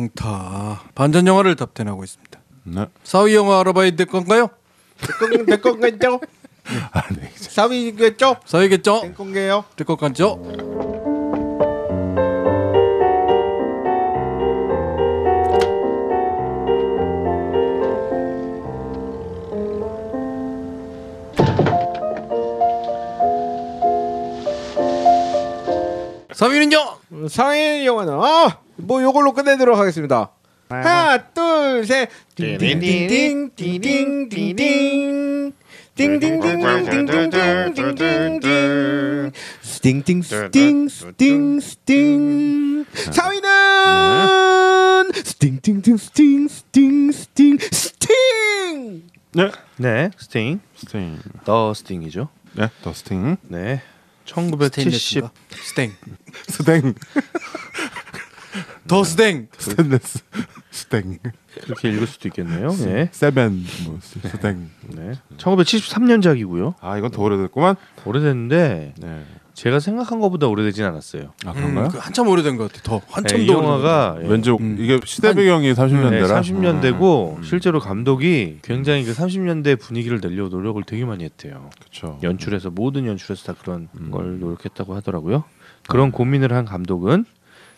강타 반전 영화를 탑10하고 있습니다. 네. 4위 영화 알아봐야 될 건가요? 내 건가요? 네. 4위겠죠? 4위겠죠? 내 건가요? 될 것 같죠? (4위는요) 4위 영화는 뭐 요걸로 끝내도록 하겠습니다. 하나 둘셋 띵띵띵띵 띵띵띵띵 띵띵띵띵띵띵띵띵 스팅띵 스팅 스팅 스팅 4위는 스팅띵띵 스팅 스팅 스팅 스팅 네. 네, 스팅. 스팅. 더 스팅이죠. 네. 더 스팅. 네. 1970 스탱 스탱. 더 스탱 스탠레스. 스탱. 그렇게 읽을 수도 있겠네요. 네. 세븐 뭐 스탱. 네. 1973년작이고요. 아 이건 더 오래됐구만. 오래됐는데 네. 제가 생각한 것보다 오래되진 않았어요. 아 그런가요? 그 한참 오래된 것 같아. 더 한참 네, 이 더 영화가 왠지 이게 시대 배경이 30년대라. 네, 30년대고 실제로 감독이 굉장히 그 30년대 분위기를 내려고 노력을 되게 많이 했대요. 그렇죠. 연출에서 모든 연출에서 다 그런 걸 노력했다고 하더라고요. 그런 고민을 한 감독은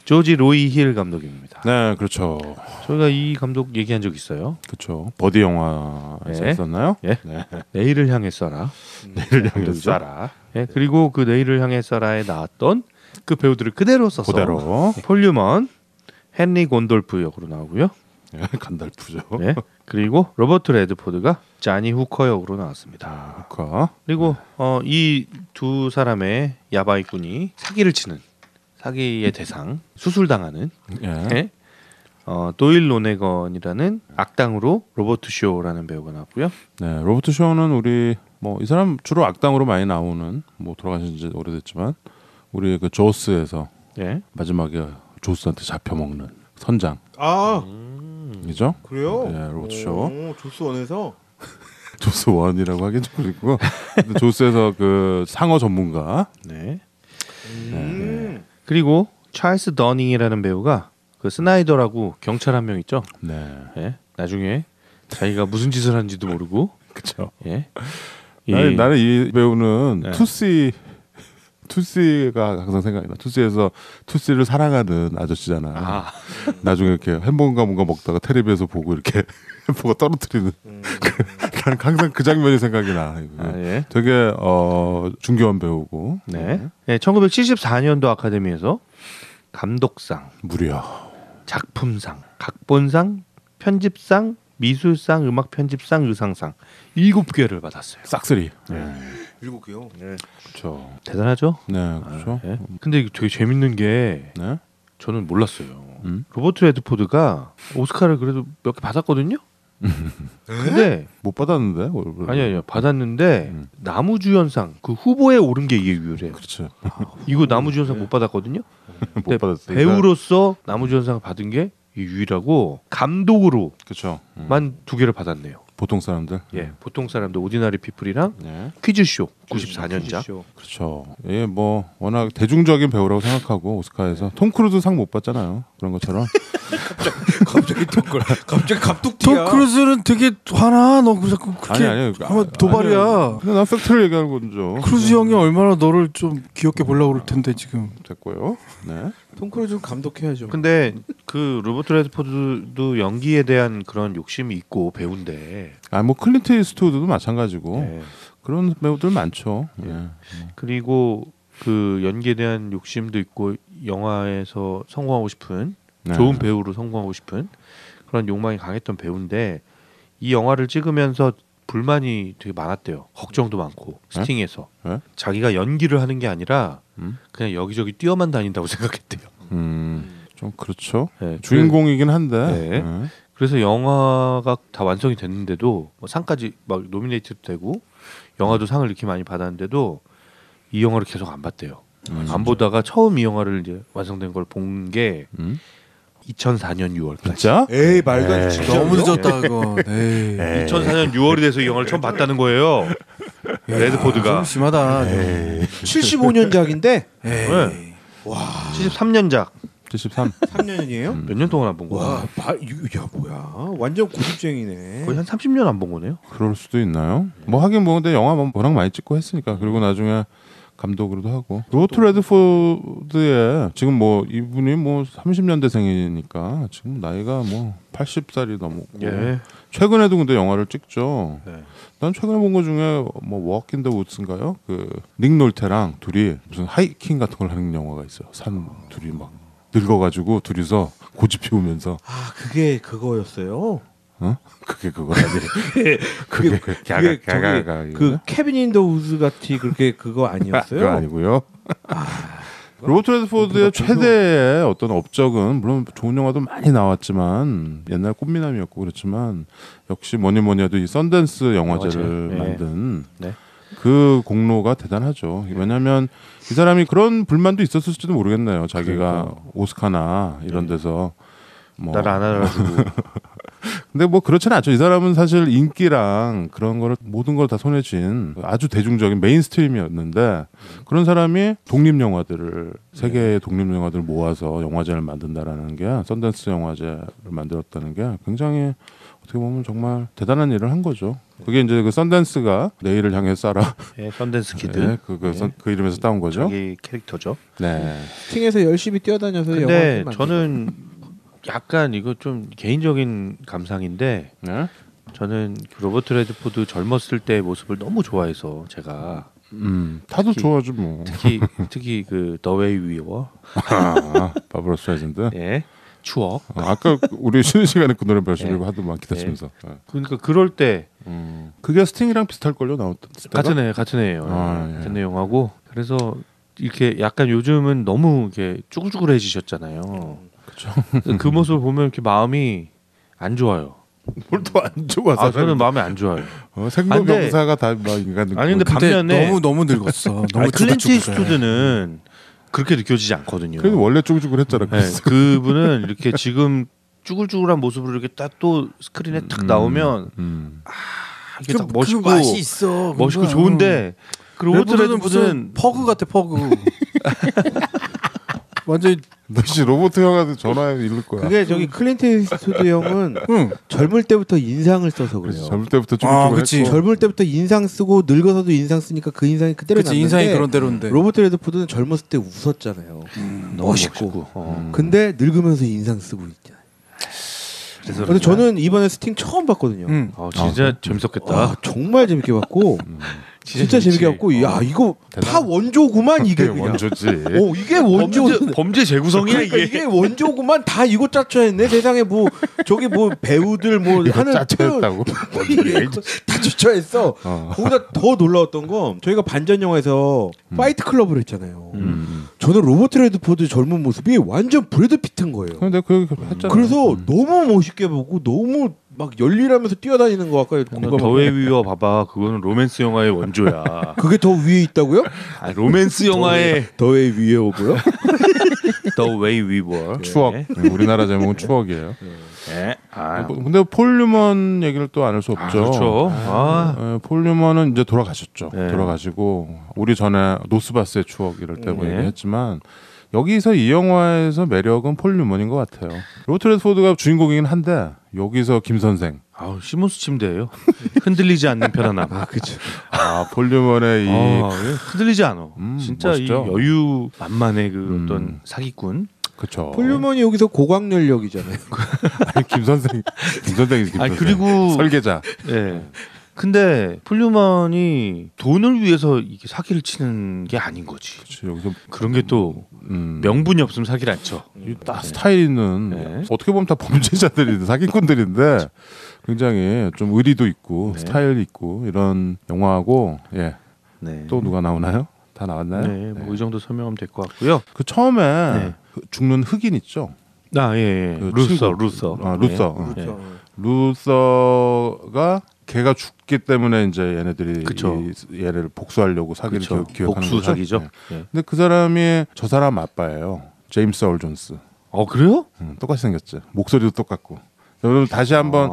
조지 로이 힐 감독입니다. 네, 그렇죠. 저희가 이 감독 얘기한 적 있어요. 그렇죠. 버디 영화에서 네. 했었나요? 예. 네. 내일을 향해 쏴라. 내일을 향해 감독이죠. 쏴라. 예, 그리고 그 내일을 향해 쏴라에 나왔던 그 배우들을 그대로 써서 그대로. 폴 뉴먼, 헨리 곤돌프 역으로 나오고요. 네, 간달프죠. 네. 그리고 로버트 레드포드가 자니 후커 역으로 나왔습니다. 후커. 그리고 이 두 사람의 야바이꾼이 사기를 치는 사기의 대상, 수술당하는 예. 도일 로네건이라는 악당으로 로버트 쇼라는 배우가 나왔고요. 네, 로버트 쇼는 우리 뭐 이 사람 주로 악당으로 많이 나오는 뭐 돌아가신 지 오래됐지만 우리 그 조스에서 네. 마지막에 조스한테 잡혀 먹는 선장. 이죠? 그래요? 네, 로버트 쇼. 조스 원에서 조스 원이라고 하긴 좀 그렇고 근데 조스에서 그 상어 전문가. 네. 그리고 찰스 더닝이라는 배우가 그 스나이더라고 경찰 한 명 있죠. 네. 예. 나중에 자기가 무슨 짓을 하는지도 모르고. 그렇죠. 예. 나는 이 배우는 네. 투시가 항상 생각이 나. 투시에서 투시를 사랑하는 아저씨잖아. 아. 나중에 이렇게 햄버거인가 뭔가 먹다가 텔레비에서 보고 이렇게 햄버거 떨어뜨리는. 나는 항상 그 장면이 생각이 나. 예. 되게 중요한 배우고. 네. 네. 1974년도 아카데미에서 감독상, 무려 작품상, 각본상, 편집상, 미술상, 음악 편집상, 의상상 7개를 받았어요. 싹쓸이. 7개요. 그렇죠. 대단하죠? 네, 그렇죠. 예. 근데 이게 되게 재밌는 게 네. 저는 몰랐어요. 로버트 레드포드가 오스카를 그래도 몇 개 받았거든요. 근데 못 받았는데. 아니요 받았는데 나무주연상 그 후보에 오른 게 이게 유일해요. 그렇죠. 이거 나무주연상 못 받았거든요. 못 받았어요. 배우로서 나무주연상을 받은 게 유일하고 감독으로만 그렇죠. 2개를 받았네요. 보통 사람들. 예, 보통 사람들 오디나리 피플이랑 네. 퀴즈쇼 94년작. 그렇죠. 예, 뭐 워낙 대중적인 배우라고 생각하고 오스카에서 톰 크루즈 상 못 받잖아요. 그런 것처럼. 갑자기 갑툭튀야. 톰 크루즈는 되게 화나. 너 자꾸 그렇게 아니. 하면 도발이야. 근데 난 팩트를 얘기하는 거죠. 크루즈 형이 얼마나 너를 좀 귀엽게 보려고 그럴 텐데 지금. 됐고요. 네. 톰 크루즈 감독해야죠. 근데 그 로버트 레드포드도 연기에 대한 그런 욕심이 있고 배우인데 뭐 클린트 이스트우드도 마찬가지고 예. 그런 배우들 많죠. 예. 그리고 그 연기에 대한 욕심도 있고 영화에서 성공하고 싶은 네. 좋은 배우로 성공하고 싶은 그런 욕망이 강했던 배우인데 이 영화를 찍으면서 불만이 되게 많았대요. 걱정도 많고 스팅에서 네? 자기가 연기를 하는 게 아니라 음? 그냥 여기저기 뛰어만 다닌다고 생각했대요. 좀 그렇죠. 네, 주인공이긴 한데. 네. 그래서 영화가 다 완성이 됐는데도 뭐 상까지 막 노미네이트도 되고 영화도 상을 이렇게 많이 받았는데도 이 영화를 계속 안 봤대요. 안 보다가 처음 이 영화를 이제 완성된 걸 본 게 2004년 6월까지. 진짜? 에이 말도 안 돼. 너무 늦었다 그거. 에이. 2004년 6월이 돼서 이 영화를 처음 봤다는 거예요. 레드포드가. 좀 심하다. 75년작인데. 네. 73년작. 73. 3년이에요? 몇 년 동안 안 본 거야? 와, 야 뭐야? 완전 고집쟁이네. 거의 한 30년 안 본 거네요. 그럴 수도 있나요? 뭐 하긴 뭐 근데 영화 뭐 워낙 많이 찍고 했으니까. 그리고 나중에 감독으로도 하고. 로버트 레드포드의 지금 뭐 이분이 뭐 30년대생이니까 지금 나이가 뭐 80살이 넘었고. 예. 최근에도 근데 영화를 찍죠. 네. 난 최근에 본 거 중에 뭐 워크 인 더 우드인가요? 그 닉 놀테랑 둘이 무슨 하이킹 같은 걸 하는 영화가 있어요. 산 둘이 막 늙어가지고 둘이서 고집 피우면서. 아 그게 그거였어요. 어? 그게 그거 아니에요. 그게 가가가가 그 케빈 인더 우즈 같이 그렇게 그거 아니었어요? 그거 아니고요. 로버트 레드포드의 최대의 어떤 업적은 물론 좋은 영화도 많이 나왔지만 옛날 꽃미남이었고 그렇지만 역시 뭐니 해도 이 썬댄스 영화제를 네. 만든 네. 그 공로가 대단하죠. 왜냐하면 이 사람이 그런 불만도 있었을지도 모르겠네요. 자기가 그러니까요. 오스카나 이런 데서 뭐 나를 안 알아주고 근데 뭐 그렇지는 않죠. 이 사람은 사실 인기랑 그런 거를 모든 걸 다 손에 쥔 아주 대중적인 메인스트림이었는데 그런 사람이 독립 영화들을 세계의 독립 영화들을 모아서 영화제를 만든다라는 게 썬댄스 영화제를 만들었다는 게 굉장히 어떻게 보면 정말 대단한 일을 한 거죠. 그게 이제 그 썬댄스가 내일을 향해 쏴라. 예, 썬댄스 키드. 네, 그 이름에서 따온 거죠. 자기 캐릭터죠. 네. 스팅에서 열심히 뛰어다녀서 근데 영화 저는 약간 이거 좀 개인적인 감상인데 네. 저는 로버트 레드포드 젊었을 때의 모습을 너무 좋아해서 제가 다도 특히- 좋아하지 뭐. 특히 그 더 웨이 위어 바브라 스트라이샌드. 예 추억 아까 우리 쉬는 시간에 그 노래 열심히 하더만 기타 치면서. 그러니까 그럴 때 그게 스팅이랑 비슷할 걸요 나왔던 같은 애예요. 아, 예. 같은 내용하고 그래서 이렇게 약간 요즘은 너무 이렇게 쭈글쭈글해지셨잖아요. 그렇죠. 그 모습을 보면 이렇게 마음이 안 좋아요. 뭘또 안 좋아. 아 저는 마음이 안 좋아요. 생로병사가 다 막 인간. 아니 근데 근데 반면에 너무 늙었어. 너무 아니, 클린트 쭈글쭈글해. 이스트우드는 그렇게 느껴지지 않거든요. 그래도 원래 쭈글쭈글했잖아. 네, 그분은 이렇게 지금 쭈글쭈글한 모습으로 이렇게 딱 또 스크린에 탁 나오면 이게 딱 멋있고 그 맛이 있어. 멋있고 그거야. 좋은데 그 로버트 레드포드는 무슨 레드포드는 퍼그 같아 퍼그. 완전 너씨 로버트 형한테 전화해 이럴 거야. 그게 저기 클린트 이스트우드 형은 응. 젊을 때부터 인상을 써서 그래요. 젊을 때부터 아, 그치. 쭈글쭈글했고. 젊을 때부터 인상 쓰고 늙어서도 인상 쓰니까 그 인상이 그대로 그치 남는데 인상이 그런 대로인데. 로버트 레드포드는 젊었을 때 웃었잖아요. 너무 멋있고. 어. 근데 늙으면서 인상 쓰고 있잖아요. 그래서 근데 저는 이번에 스팅 처음 봤거든요. 응. 진짜 재밌었겠다. 와, 정말 재밌게 봤고 진짜 재밌게 봤고 야 이거 다 원조구만 이게 그냥. 원조지. 오 이게 원조. 범죄 재구성이야 그러니까 이게. 이게 원조구만 다 이거 짜쳐했네. 세상에 뭐 저기 뭐 배우들 뭐 하는 짜쳐했다고. 다 짜쳐했어. 어. 거기다 더 놀라웠던 건 저희가 반전 영화에서 파이트 클럽을 했잖아요. 저는 로버트 레드포드 젊은 모습이 완전 브래드 피트인 거예요. 근데 그 했잖아. 그래서 너무 멋있게 보고 너무 막 열일하면서 뛰어다니는 거 아까 더 웨이 위어 봐봐. 그거는 로맨스 영화의 원조야. 그게 더 위에 있다고요? 아, 로맨스 영화의 더의 위에 오고요? 더 웨이 위워. 추억. 우리나라 제목은 추억이에요. 예. 아, 근데 폴 뉴먼 얘기를 또 안 할 수 없죠. 그렇죠. 폴 뉴먼은 이제 돌아가셨죠. 네. 돌아가시고 우리 전에 노스바스의 추억 이럴 때 뭐 네. 얘기했지만 여기서 이 영화에서 매력은 폴 뉴먼인 것 같아요. 로버트 레드포드가 주인공이긴 한데 여기서 김 선생. 아우 시몬스 침대예요. 흔들리지 않는 편안함. 아 그쵸. 폴 뉴먼의 이 흔들리지 않아. 진짜 멋있죠. 이 여유 만만의 그 어떤 사기꾼. 그쵸. 폴류먼이 여기서 고학년력이잖아요. 아니, 김 선생이 김 아니 선생. 그리고 설계자. 예. 근데 폴류먼이 돈을 위해서 이게 사기를 치는 게 아닌 거지. 그치, 여기서 그런 게 또 명분이 없으면 사기를 안 쳐. 딱 스타일 있는 네. 어떻게 보면 다 범죄자들인데 사기꾼들인데 굉장히 좀 의리도 있고 네. 스타일 있고 이런 영화하고 네. 또 누가 나오나요? 다 나왔나요? 네, 뭐 이 정도 설명하면 될 것 같고요. 그 처음에 네. 죽는 흑인 있죠. 아 예. 그 루서, 친구. 루서. 아, 루서. 네. 그렇죠. 루서가 걔가 죽기 때문에 이제 얘네들이 그쵸. 얘를 복수하려고 사기를 그렇죠. 기획하는 복수 거죠. 사기죠. 네. 네. 근데 그 사람이 저 사람 아빠예요. 제임스 얼 존스. 그래요? 똑같이 생겼죠. 목소리도 똑같고. 여러분 다시 한번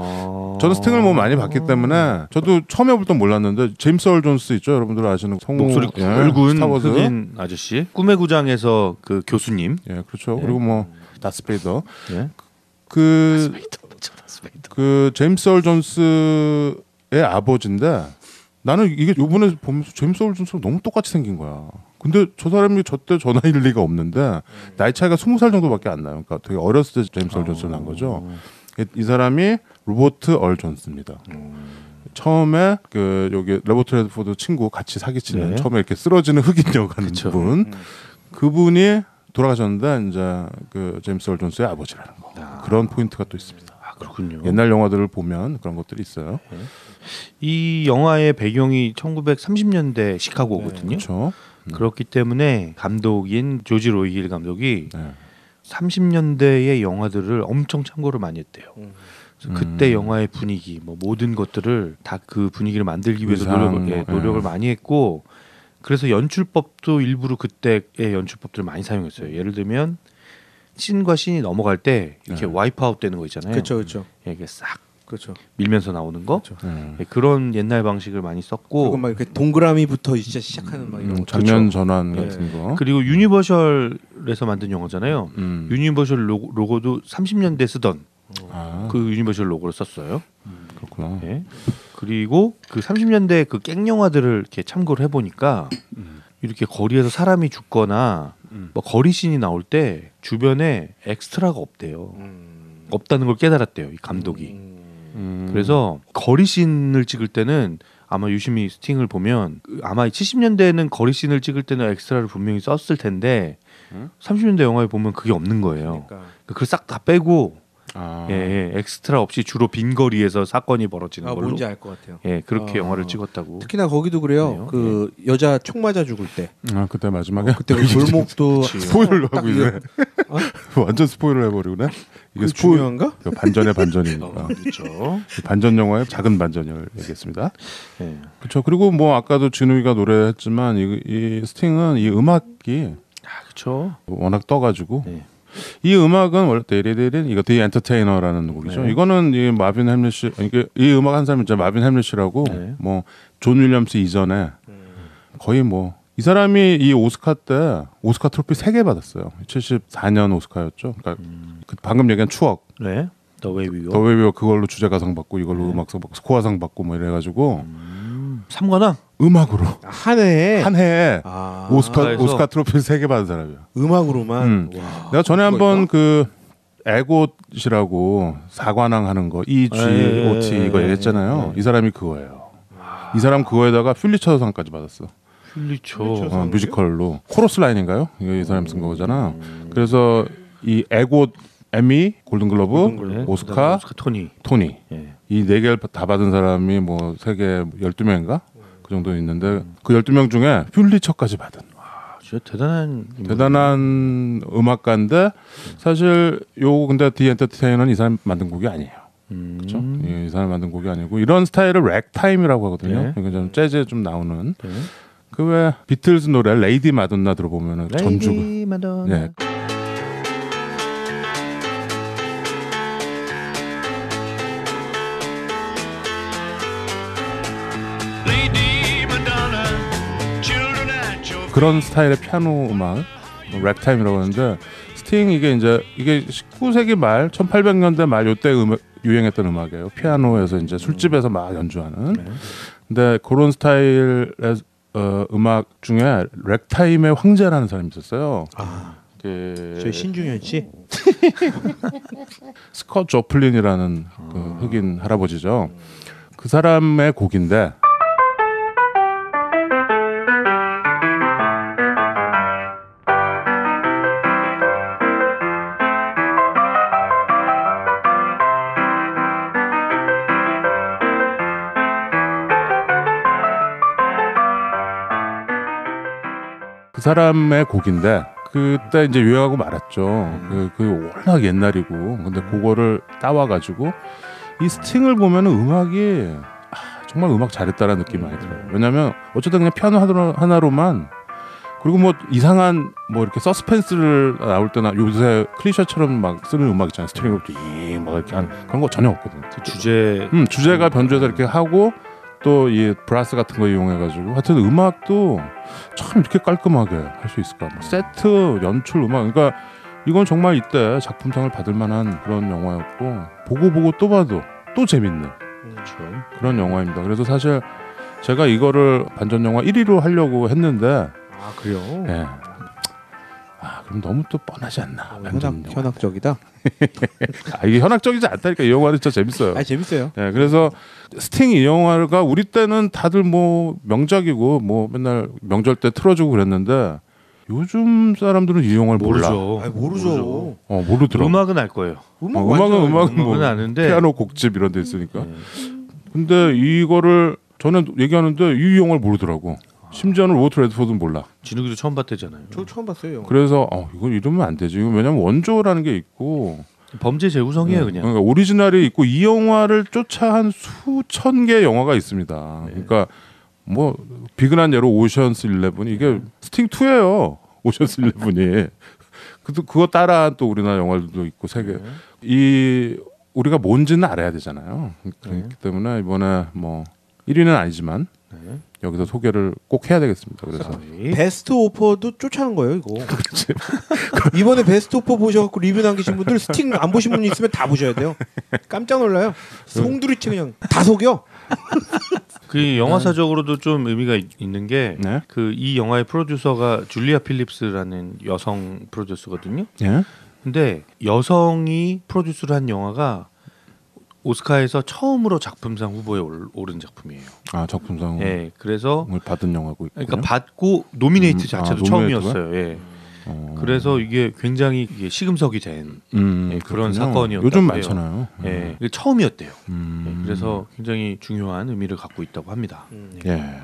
저는 스팅을 뭐 많이 봤기 때문에 저도 처음에 볼 땐 몰랐는데 제임스 얼 존스 있죠. 여러분들 아시는 성우 목소리 예, 굵은 스타워즈. 흑인 아저씨 꿈의 구장에서 그 교수님 예, 그렇죠. 네. 그리고 뭐 다스베이더. 예? 그 제임스 얼 존스의 아버지인데 나는 이게 요번에 보면서 제임스 얼 존스랑 너무 똑같이 생긴 거야. 근데 저 사람이 저때 저 나이일 리가 없는데 나이 차이가 20살 정도밖에 안 나요. 그러니까 되게 어렸을 때 제임스 얼 존스를 난 거죠. 이 사람이 로버트 얼 존스입니다. 처음에 그 여기 로버트 레드포드 친구 같이 사기치는 네. 처음에 이렇게 쓰러지는 흑인 역하는 그쵸. 분 그분이 돌아가셨는데 이제 그 제임스 얼 존스의 아버지라는 거 그런 포인트가 또 있습니다. 아 그렇군요. 옛날 영화들을 보면 그런 것들이 있어요. 이 영화의 배경이 1930년대 시카고거든요. 그렇죠. 그렇기 때문에 감독인 조지 로이힐 감독이 네. 30년대의 영화들을 엄청 참고를 많이 했대요. 그래서 그때 영화의 분위기, 뭐 모든 것들을 다 그 분위기를 만들기 위해서 노력을 많이 했고, 그래서 연출법도 일부러 그때의 연출법들을 많이 사용했어요. 예를 들면 씬과 씬이 넘어갈 때 이렇게 와이프아웃 되는 거 있잖아요. 그렇죠, 그렇죠. 이게 싹 그렇죠. 밀면서 나오는 거. 그런 옛날 방식을 많이 썼고, 그리고 막 이렇게 동그라미부터 진짜 시작하는 막 이런 거. 장면 전환 예. 같은 거. 그리고 유니버셜에서 만든 영화잖아요. 유니버셜 로고도 30년대 쓰던 아, 그 유니버셜 로고를 썼어요. 그렇구나. 예. 그리고 그 30년대 그 깽 영화들을 이렇게 참고를 해보니까 이렇게 거리에서 사람이 죽거나 뭐 거리 씬이 나올 때 주변에 엑스트라가 없대요. 없다는 걸 깨달았대요, 이 감독이. 그래서 거리 씬을 찍을 때는 아마 유심히 스팅을 보면 아마 70년대에는 거리 씬을 찍을 때는 엑스트라를 분명히 썼을 텐데 30년대 영화에 보면 그게 없는 거예요. 그러니까. 그걸 싹 다 빼고 아, 예, 엑스트라 없이 주로 빈 거리에서 사건이 벌어지는 걸로. 뭔지 알 것 같아요. 예, 그렇게 아. 영화를 찍었다고. 특히나 거기도 그래요. 그래요? 그 여자 총 맞아 죽을 때. 아, 그때 마지막에 그때 그 골목도 스포일러 딱 하고 있네. 완전 스포일러 해버리고네. 이게 그 중요한가? 반전의 반전이니까. 그렇죠. 반전 영화의 작은 반전을 얘기했습니다. 예. 그렇죠. 그리고 뭐 아까도 진우이가 노래했지만 이 스팅은 이 음악이 아, 그렇죠. 워낙 떠가지고 네. 이 음악은 원래 데리데린 이거 디 엔터테이너라는 곡이죠. 네. 이거는 이 마빈 햄리시 이게 이 음악 한 사람이 있잖아요. 마빈 햄리시라고 네. 뭐 존 윌리엄스 이전에 거의 뭐 이 사람이 이 오스카 때 오스카 트로피 3개 받았어요. 74년 오스카였죠. 그러니까 그 방금 얘기한 추억. 네. The Way We Were. 더 웨이비어 그걸로 주제가상 받고 이걸로 음악상 받고 스코어상 받고 뭐 이래가지고 3관왕. 음악으로 한 해에 한 해에 아, 오스카에서 오스카 트로피 3개 받은 사람이야. 음악으로만. 와. 내가 전에 그거 한번 있나? 그 에곶이라고 사관왕 하는 거 EGOT 이거 얘기했잖아요. 이 사람이 그거예요. 이 사람 그거에다가 퓰리처상까지 받았어. 퓰리처. 뮤지컬로 코러스 라인인가요? 이거 이 사람 쓴 거잖아. 그래서 이 에곶, 에미, 골든글러브, 네. 오스카, 오스카 토니. 토니 예. 이 4개를 다 받은 사람이 뭐 세계 12명인가? 그 정도 있는데 그 12명 중에 퓰리처까지 받은 아, 진짜 대단한 대단한 음악가인데 사실 요 근데 디 엔터테이너는 이 사람 만든 곡이 아니에요. 그렇죠? 이 사람 만든 곡이 아니고 이런 스타일을 렉타임이라고 하거든요. 네. 이거 좀 재즈에 좀 나오는 네. 그 왜 비틀즈 노래 레이디 마돈나 들어보면은 전주가 레이디 마돈나. 네. 그런 스타일의 피아노 음악 렉타임이라고 하는데 스팅 이게 19세기 말 1800년대 말 요때 유행했던 음악이에요. 피아노에서 이제 술집에서 막 연주하는. 근데 그런 스타일의 음악 중에 렉타임의 황제라는 사람이 있었어요. 아, 그 저희 신중현 씨. 스콧 조플린이라는 그 흑인 할아버지죠. 그 사람의 곡인데 그 사람의 곡인데 그때 이제 유행하고 말았죠. 그 워낙 옛날이고 근데 그거를 따와가지고 이 스팅을 보면은 음악이 정말 음악 잘했다라는 느낌이 많이 들어요. 왜냐면 어쨌든 그냥 피아노 하나로만 그리고 뭐 이상한 뭐 이렇게 서스펜스를 나올 때나 요새 클리셰처럼 막 쓰는 음악 있잖아요. 스트링으로 막 이렇게 하는 그런 거 전혀 없거든요. 그 주제 주제가 변주해서 이렇게 하고 또 이 브라스 같은 거 이용해가지고 하여튼 음악도 참 이렇게 깔끔하게 할 수 있을까? 뭐 세트, 연출, 음악 그러니까 이건 정말 이때 작품상을 받을 만한 그런 영화였고 보고 또 봐도 또 재밌는 그렇죠. 그런 영화입니다. 그래서 사실 제가 이거를 반전 영화 1위로 하려고 했는데 아 그래요? 예. 그럼 너무 또 뻔하지 않나. 반전 영화. 현학적이다. 이게 현학적이지 않다니까. 이 영화는 진짜 재밌어요. 재밌어요. 예, 그래서 스팅 이 영화가 우리 때는 다들 뭐 명작이고 뭐 맨날 명절 때 틀어주고 그랬는데 요즘 사람들은 이 영화를 몰라. 모르죠. 모르더라고. 음악은 알 거예요. 음악은 뭐 음악은 아는데 피아노 곡집 이런 데 있으니까. 근데 이거를 저는 얘기하는데 이 영화를 모르더라고. 심지어는 로버트 레드포드는 몰라. 진욱이도 처음 봤대잖아요. 저 처음 봤어요. 그래서 이건 이러면 안 되지. 왜냐면 원조라는 게 있고 범죄 재구성이에요 그냥. 그러니까 오리지널이 있고 이 영화를 쫓아 한 수천 개 영화가 있습니다. 그러니까 뭐 비근한 예로 오션스 11 이게 스팅 2예요. 오션스 11이. 그거 따라한 또 우리나라 영화들도 있고 세계. 이 우리가 뭔지는 알아야 되잖아요. 그렇기 때문에 이번에 뭐 1위는 아니지만 여기서 소개를 꼭 해야 되겠습니다. 그래서 베스트 오퍼도 쫓아낸 거예요 이거. 이번에 베스트 오퍼 보셔갖고 리뷰 남기신 분들 스팅 안 보신 분 있으면 다 보셔야 돼요. 깜짝 놀라요. 송두리째 그냥 다 속여. 그 영화사적으로도 좀 의미가 있는 게 네. 그 이 영화의 프로듀서가 줄리아 필립스라는 여성 프로듀서거든요. 예? 근데 여성이 프로듀스를 한 영화가 오스카에서 처음으로 작품상 후보에 오른 작품이에요. 작품상을 예, 그래서 받은 영화고 있군요. 그러니까 받고 노미네이트 자체도 노미네이트가? 처음이었어요. 예. 그래서 이게 굉장히 이게 시금석이 된 그런 그렇군요. 사건이었다고 요즘 해요. 많잖아요. 예, 이게 처음이었대요. 예, 그래서 굉장히 중요한 의미를 갖고 있다고 합니다. 예.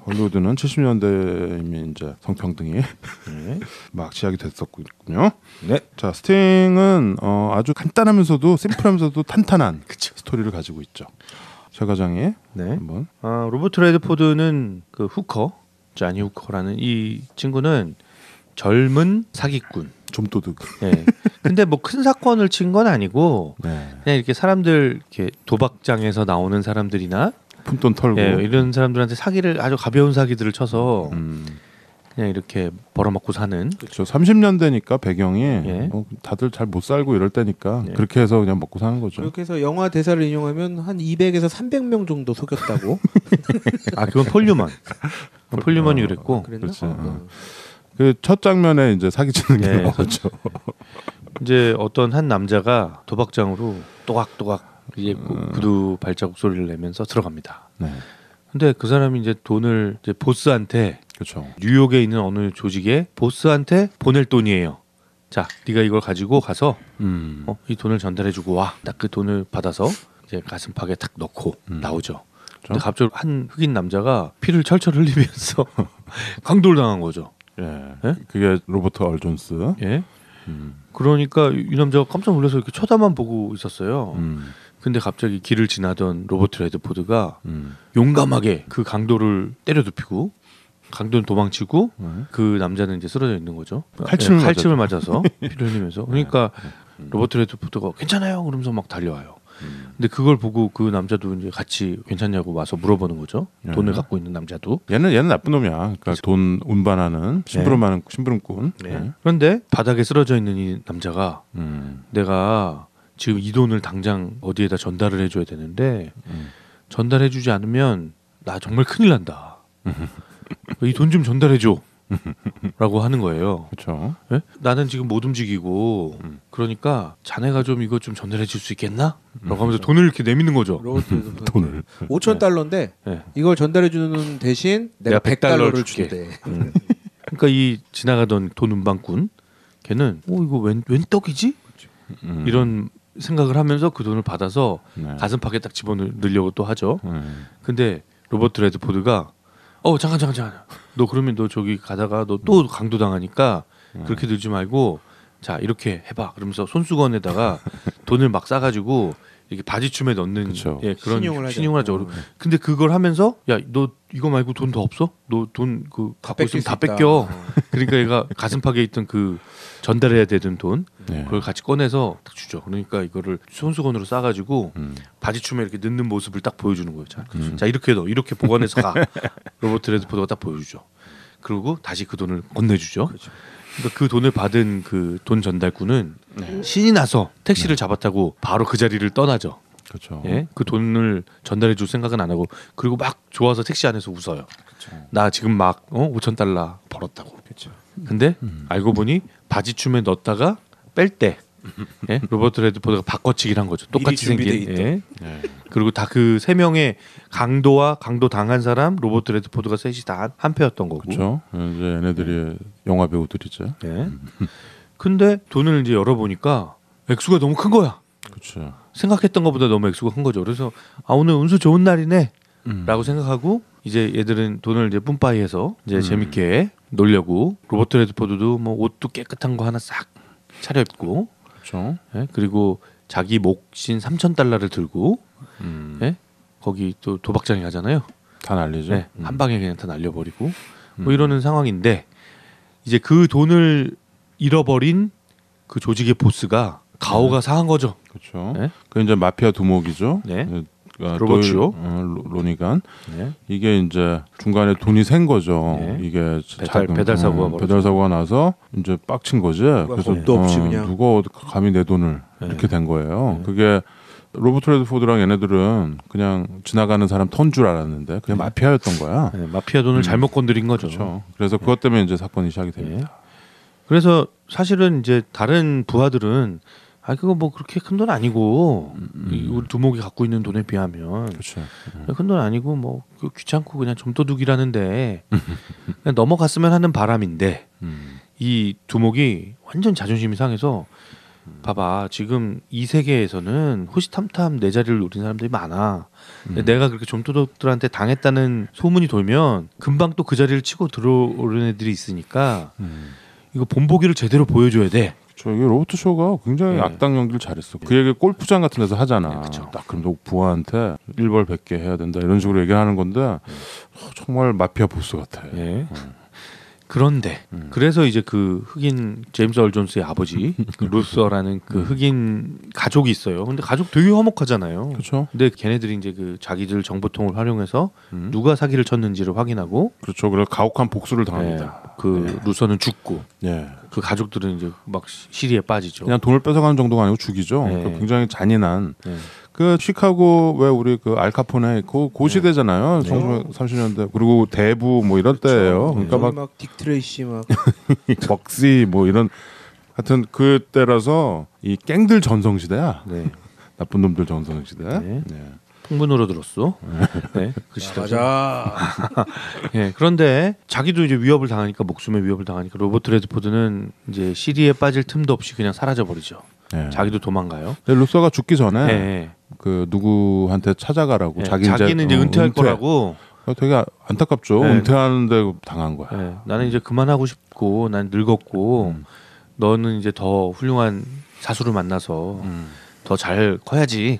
헐리우드는 70년대이면 이제 성평등이 막 시작이 됐었군요. 네. 자, 스팅은 아주 간단하면서도 심플하면서도 탄탄한 스토리를 가지고 있죠. 최 과장이 네. 한번. 로버트 레드포드는 그 후커, 자니 후커라는 이 친구는 젊은 사기꾼. 좀도둑. 예. 근데 뭐 큰 사건을 친 건 아니고 네. 그냥 이렇게 사람들 이렇게 도박장에서 나오는 사람들이나 푼돈 털고. 예, 이런 사람들한테 사기를 아주 가벼운 사기들을 쳐서 그냥 이렇게 벌어먹고 사는. 그렇죠. 30년대니까 배경이 예. 다들 잘 못 살고 이럴 때니까 예. 그렇게 해서 그냥 먹고 사는 거죠. 그렇게 해서 영화 대사를 인용하면 한 200에서 300명 정도 속였다고. 그건 폴류먼. 폴류먼이 그랬고. 그랬나? 그렇지. 그 첫 장면에 이제 사기치는 게 예, 나오죠. 이제 어떤 한 남자가 도박장으로 또각또각 이제 구두 발자국 소리를 내면서 들어갑니다. 네. 근데 그 사람이 이제 돈을 이제 보스한테 그렇죠. 뉴욕에 있는 어느 조직에 보스한테 보낼 돈이에요. 자, 네가 이걸 가지고 가서 이 돈을 전달해주고 와. 딱 그 돈을 받아서 이제 가슴팍에 탁 넣고 나오죠. 근데 갑자기 한 흑인 남자가 피를 철철 흘리면서 강도를 당한 거죠. 예. 예? 그게 로버트 얼 존스. 예. 그러니까 이 남자가 깜짝 놀라서 이렇게 쳐다만 보고 있었어요. 근데 갑자기 길을 지나던 로버트 레드포드가 용감하게 그 강도를 때려 눕히고 강도는 도망치고 그 남자는 이제 쓰러져 있는 거죠. 칼침을 맞아서 피를 흘리면서. 그러니까 로버트 레드포드가 괜찮아요 그러면서 막 달려와요. 근데 그걸 보고 그 남자도 이제 같이 괜찮냐고 와서 물어보는 거죠. 돈을 갖고 있는 남자도. 얘는 나쁜 놈이야. 그러니까 돈 운반하는 심부름꾼. 네. 그런데 바닥에 쓰러져 있는 이 남자가 내가 지금 이 돈을 당장 어디에다 전달을 해줘야 되는데 전달해주지 않으면 나 정말 큰일 난다. 이 돈 좀 전달해줘. 라고 하는 거예요. 그렇죠. 네? 나는 지금 못 움직이고 그러니까 자네가 좀 이거 좀 전달해 줄 수 있겠나? 라고 하면서 돈을 이렇게 내미는 거죠. 돈을 5,000달러인데 네. 이걸 전달해 주는 대신 내가 100달러를 줄게. 그러니까 이 지나가던 돈 운반꾼 걔는 이거 웬 떡이지? 이런 생각을 하면서 그 돈을 받아서 가슴팍에 딱 집어넣으려고 또 하죠. 근데 로버트 레드포드가 잠깐 너 그러면 너 저기 가다가 너 또 강도 당하니까 그렇게 들지 말고 자 이렇게 해봐 그러면서 손수건에다가 돈을 막 싸가지고 이렇게 바지춤에 넣는 예, 그런 신용을 하죠. 근데 그걸 하면서 야 너 이거 말고 돈 더 없어? 너 돈 그 갖고 있으면 다 뺏겨. 그러니까 얘가 가슴팍에 있던 그 전달해야 되던 돈 그걸 같이 꺼내서 딱 주죠. 그러니까 이거를 손수건으로 싸가지고 바지춤에 이렇게 넣는 모습을 딱 보여주는 거예요. 자 이렇게 너 이렇게 보관해서 가. 로버트 레드포드가 딱 보여주죠. 그리고 다시 그 돈을 건네주죠. 그러니까 그 돈을 받은 그 돈 전달꾼은 신이 나서 택시를 잡았다고 바로 그 자리를 떠나죠. 그렇죠. 예? 그 돈을 전달해줄 생각은 안 하고 그리고 막 좋아서 택시 안에서 웃어요. 나 지금 막 $5,000 벌었다고. 근데 알고 보니 바지춤에 넣었다가 뺄 때 예? 로버트 레드포드가 바꿔치기를 한 거죠. 똑같이 생긴. 예? 그리고 다 그 세 명의 강도 당한 사람 로버트 레드포드가 셋이 다 한 패였던 거고. 그렇죠. 이제 얘네들이 영화 배우들이죠. 예? 근데 돈을 이제 열어보니까 액수가 너무 큰 거야. 그렇죠. 생각했던 것보다 너무 액수가 큰 거죠. 그래서 오늘 운수 좋은 날이네라고 생각하고 이제 얘들은 돈을 이제 뿜빠이해서 이제 재밌게 놀려고 로버트 레드포드도 뭐 옷도 깨끗한 거 하나 싹 차려입고 그렇죠. 예? 그리고 자기 몫인 $3,000를 들고 예? 거기 또 도박장에 가잖아요. 다 날리죠. 네, 한 방에 그냥 다 날려버리고 뭐 이러는 상황인데 이제 그 돈을 잃어버린 그 조직의 보스가 가오가 상한 거죠. 그렇죠. 네? 그 이제 마피아 두목이죠. 네. 로버츠요. 로니간. 네. 이게 이제 중간에 돈이 샌 거죠. 네. 이게 배달 사고가 배달 사고가 나서 이제 빡친 거지. 그래서 겁도 없이 그냥. 누가 감히 내 돈을 이렇게 된 거예요. 그게 로버트 레드포드랑 얘네들은 그냥 지나가는 사람 턴 줄 알았는데 그냥 마피아였던 거야. 네, 마피아 돈을 잘못 건드린 거죠. 그렇죠. 그래서 그것 때문에 이제 사건이 시작이 됩니다. 그래서 사실은 이제 다른 부하들은 그거 뭐 그렇게 큰 돈 아니고 우리 두목이 갖고 있는 돈에 비하면 그렇죠. 큰 돈 아니고 뭐 귀찮고 그냥 점도둑이라는데 그냥 넘어갔으면 하는 바람인데 이 두목이 완전 자존심이 상해서 봐봐 지금 이 세계에서는 호시탐탐 내 자리를 노린 사람들이 많아. 내가 그렇게 점도둑들한테 당했다는 소문이 돌면 금방 또 그 자리를 치고 들어오는 애들이 있으니까 이거 본보기를 제대로 보여줘야 돼. 저 이게 로버트 쇼가 굉장히 네. 악당 연기를 잘했어. 그 얘기 골프장 같은 데서 하잖아. 네, 그쵸. 딱 그럼 너 부하한테 1벌 100개 해야 된다 이런 식으로 얘기하는 건데 정말 마피아 보스 같아. 예. 그런데 그래서 이제 그 흑인 제임스 얼 존스의 아버지 그 루서라는 그 흑인 가족이 있어요. 근데 가족 되게 화목하잖아요. 그렇죠. 근데 걔네들이 이제 그 자기들 정보통을 활용해서 누가 사기를 쳤는지를 확인하고 그렇죠. 그래서 가혹한 복수를 당합니다. 예, 그 루서는 죽고 예. 그 가족들은 이제 막 시리에 빠지죠. 그냥 돈을 뺏어가는 정도가 아니고 죽이죠. 네. 그러니까 굉장히 잔인한. 네. 그 시카고 왜 우리 그 알카포네 그 시대잖아요. 1930년대 그리고 대부 뭐 이런 때예요. 그러니까 막 딕 트레이시 막 벅시 뭐 이런 하여튼 그때라서 이 갱들 전성 시대야. 네. 나쁜 놈들 전성 시대. 네. 네. 풍문으로 들었어. 네. 그 시대. 맞아. 예, 그런데 자기도 이제 위협을 당하니까 목숨의 위협을 당하니까 로버트 레드포드는 이제 시리에 빠질 틈도 없이 그냥 사라져 버리죠. 네. 자기도 도망가요. 근데 루서가 죽기 전에 네. 그 누구한테 찾아가라고 예, 자기 자기는 이제 은퇴할 거라고. 되게 안타깝죠. 네. 은퇴하는데 당한 거야. 예, 나는 이제 그만하고 싶고 난 늙었고 너는 이제 더 훌륭한 사수를 만나서 더 잘 커야지.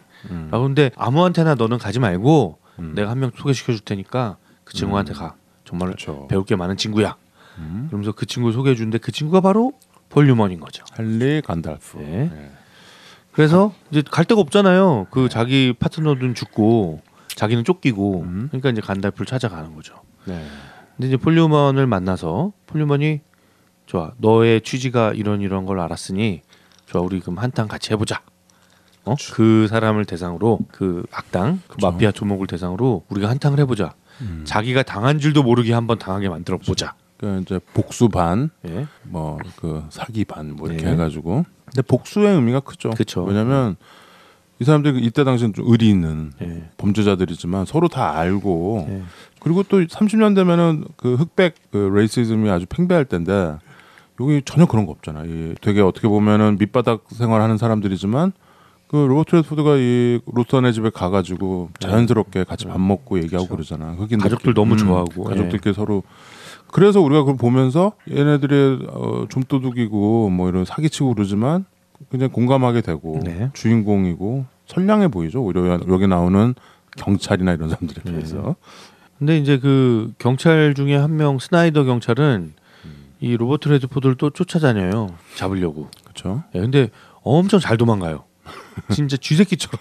라고 근데 아무한테나 너는 가지 말고 내가 한 명 소개시켜 줄 테니까 그 친구한테 가. 정말 그렇죠. 배울 게 많은 친구야. 그러면서 그 친구를 소개해 주는데 그 친구가 바로 폴 뉴먼인 거죠. 할리 간달프. 네. 네. 그래서 이제 갈 데가 없잖아요. 그 자기 파트너는 죽고 자기는 쫓기고 그러니까 이제 간달프를 찾아가는 거죠. 네. 근데 이제 폴 뉴먼을 만나서 폴 뉴먼이 좋아 너의 취지가 이런 걸 알았으니 좋아 우리 그럼 한탕 같이 해보자. 그 사람을 대상으로 그 악당 그 마피아 두목을 대상으로 우리가 한탕을 해보자. 자기가 당한 줄도 모르게 한번 당하게 만들어 보자. 그러니까 이제 복수 반, 예. 뭐 그 사기 반 뭐 이렇게 네. 해가지고. 근데 복수의 의미가 크죠. 그쵸. 왜냐하면 이 사람들이 이때 당시엔 좀 의리 있는 예. 범죄자들이지만 서로 다 알고 예. 그리고 또 30년 되면은 그 흑백 그 레이시즘이 아주 팽배할 때인데 여기 전혀 그런 거 없잖아. 이 되게 어떻게 보면은 밑바닥 생활하는 사람들이지만 그 로버트 레드포드가 이 루터네 집에 가가지고 자연스럽게 같이 밥 먹고 얘기하고 그러잖아. 흑인들 가족들 너무 좋아하고 가족들끼리 서로. 그래서 우리가 그걸 보면서 얘네들이 좀도둑이고 뭐 이런 사기치고 그러지만 그냥 공감하게 되고 네. 주인공이고 선량해 보이죠. 오히려 여기 나오는 경찰이나 이런 사람들에 비해서. 근데 이제 그 경찰 중에 한 명 스나이더 경찰은 이 로버트 레드포드를 또 쫓아다녀요. 잡으려고. 그렇죠. 예, 근데 엄청 잘 도망가요. 진짜 쥐새끼처럼.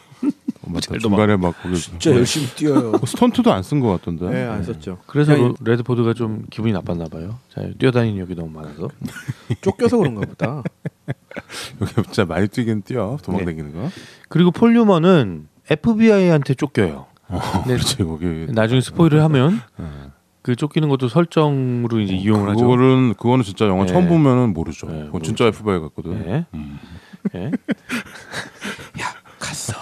맞다. 중간에 막 거기 진짜 열심히 뛰어요. 스턴트도 안 쓴 것 같던데. 네, 안 썼죠. 그래서 그냥 레드포드가 좀 기분이 나빴나 봐요. 자, 뛰어다니는 역이 너무 많아서. 쫓겨서 그런가 보다. 여기 진짜 많이 뛰긴 뛰어. 도망다니는 거. 그리고 폴 뉴먼은 FBI한테 쫓겨요. 근데 그렇지 거기. 나중에 스포일을 하면 그 쫓기는 것도 설정으로 이제 이용을 하죠. 그거는 진짜 영화 네. 처음 보면은 모르죠. 네, 그건 진짜 FBI 같거든. 네. 네. 야, 갔어.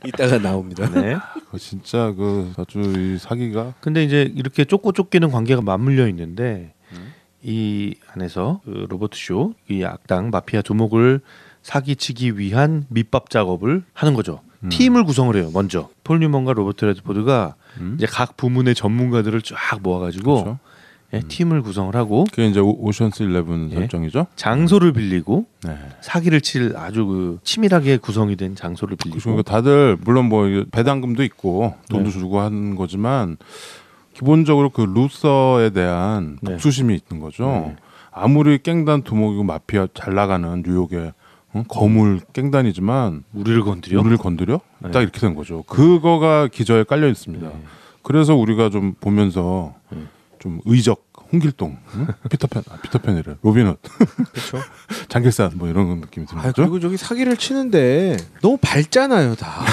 이따가 나옵니다. 네. 그거 진짜 그 아주 이 사기가 근데 이제 이렇게 쫓기는 관계가 맞물려 있는데 이 안에서 그 로버트 쇼, 이 악당 마피아 두목을 사기치기 위한 밑밥 작업을 하는 거죠. 팀을 구성을 해요. 먼저 폴 뉴먼과 로버트 레드포드가 이제 각 부문의 전문가들을 쫙 모아가지고 그렇죠. 예, 팀을 구성을 하고 그게 이제 오션스 11 예. 설정이죠. 장소를 빌리고 네. 사기를 칠 아주 그 치밀하게 구성이 된 장소를 빌리고 그러니까 다들 물론 뭐 배당금도 있고 돈도 네. 주고 하는 거지만 기본적으로 그 루서에 대한 네. 독수심이 있는 거죠. 네. 아무리 깽단 두목이고 마피아 잘 나가는 뉴욕의 거물 깽단이지만 우리를 건드려. 우리를 건드려? 네. 딱 이렇게 된 거죠. 그거가 기저에 깔려 있습니다. 네. 그래서 우리가 좀 보면서 좀 의적 홍길동, 응? 피터팬이래, 로빈훗, 그렇죠. 장길산 뭐 이런 느낌이 드는 아 거죠. 그리고 저기 사기를 치는데 너무 밝잖아요 다.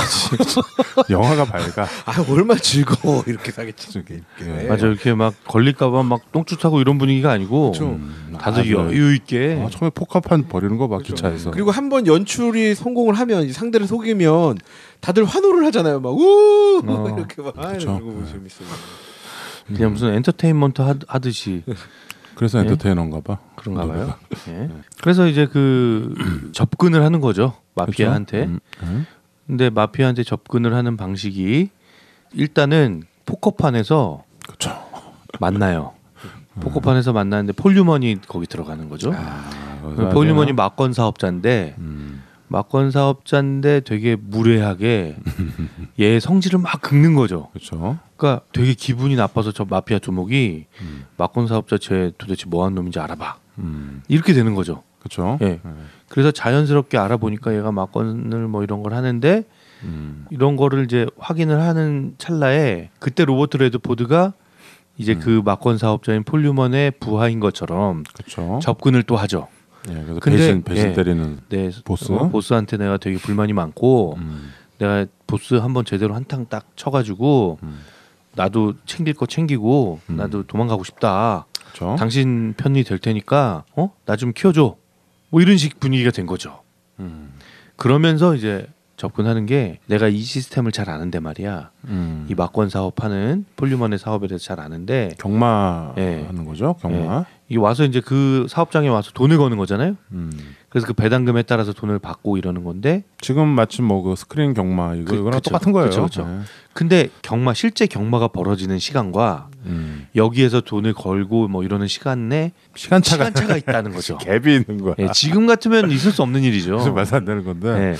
영화가 밝아. 아 얼마나 즐거워 이렇게 사기 치는 게. 네. 맞아 이렇게 막 걸릴까봐 막 똥줄타고 이런 분위기가 아니고 그렇죠. 다들 여유 있게 처음에 포카판 버리는 거 막 기차에서. 그리고 한번 연출이 성공을 하면 이제 상대를 속이면 다들 환호를 하잖아요. 막 우 이렇게 막 그쵸. 이러고 재밌어요. 그냥 무슨 엔터테인먼트 하듯이 그래서 네? 엔터테이너인가 봐. 그런가 봐요. 노래가. 예. 그래서 이제 그 접근을 하는 거죠 마피아한테. 근데 마피아한테 접근을 하는 방식이 일단은 포커판에서 그렇죠. 만나요. 포커판에서 만나는데 폴 뉴먼이 거기 들어가는 거죠. 폴 뉴먼이 막건 사업자인데 막건 사업자인데 되게 무례하게 얘 성질을 막 긁는 거죠. 그렇죠. 그러니까 되게 기분이 나빠서 저 마피아 두목이 막건 사업자 쟤 도대체 뭐하는 놈인지 알아봐. 이렇게 되는 거죠. 그렇죠. 예. 그래서 자연스럽게 알아보니까 얘가 막건을 뭐 이런 걸 하는데 이런 거를 이제 확인을 하는 찰나에 그때 로버트 레드포드가 이제 그 막건 사업자인 폴 뉴먼의 부하인 것처럼 그렇죠. 접근을 또 하죠. 예, 그래서 근데, 배신 예. 때리는 네, 보스? 보스한테 내가 되게 불만이 많고 내가 보스 한번 제대로 한탕 딱 쳐가지고 나도 챙길 거 챙기고 나도 도망가고 싶다. 그렇죠. 당신 편이 될 테니까 나 좀 키워줘. 뭐 이런 식 분위기가 된 거죠. 그러면서 이제 접근하는 게 내가 이 시스템을 잘 아는데 말이야. 이 막건 사업하는 폴 뉴먼의 사업에 대해서 잘 아는데 경마하는 예. 거죠. 경마. 이 와서 이제 그 사업장에 와서 돈을 거는 거잖아요. 그래서 그 배당금에 따라서 돈을 받고 이러는 건데 지금 마침 뭐 그 스크린 경마 이거랑 그쵸. 똑같은 거예요. 그쵸. 네. 근데 실제 경마가 벌어지는 시간과 여기에서 돈을 걸고 뭐 이러는 시간에 시간차가 있다는 거죠. 갭이 있는 거야. 예, 지금 같으면 있을 수 없는 일이죠. 그래서 말도 안 되는 건데. 예,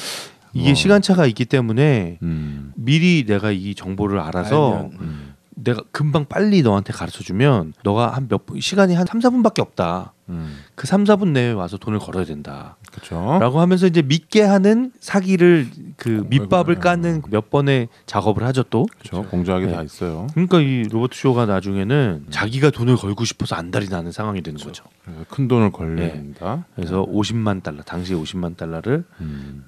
이게 시간차가 있기 때문에 음. 미리 내가 이 정보를 알아서 내가 금방 빨리 너한테 가르쳐주면 너가 한 시간이 한 3, 4분밖에 없다. 그 3, 4분 내에 와서 돈을 걸어야 된다. 그렇죠. 라고 하면서 이제 믿게 하는 사기를 그 밑밥을 까는 몇 번의 작업을 하죠 또. 그렇죠. 공작이 네. 다 있어요. 그러니까 이 로버트 쇼가 나중에는 자기가 돈을 걸고 싶어서 안달이 나는 상황이 되는 거죠. 큰 돈을 걸려야 네. 됩니다. 그래서 50만 달러, 당시 50만 달러를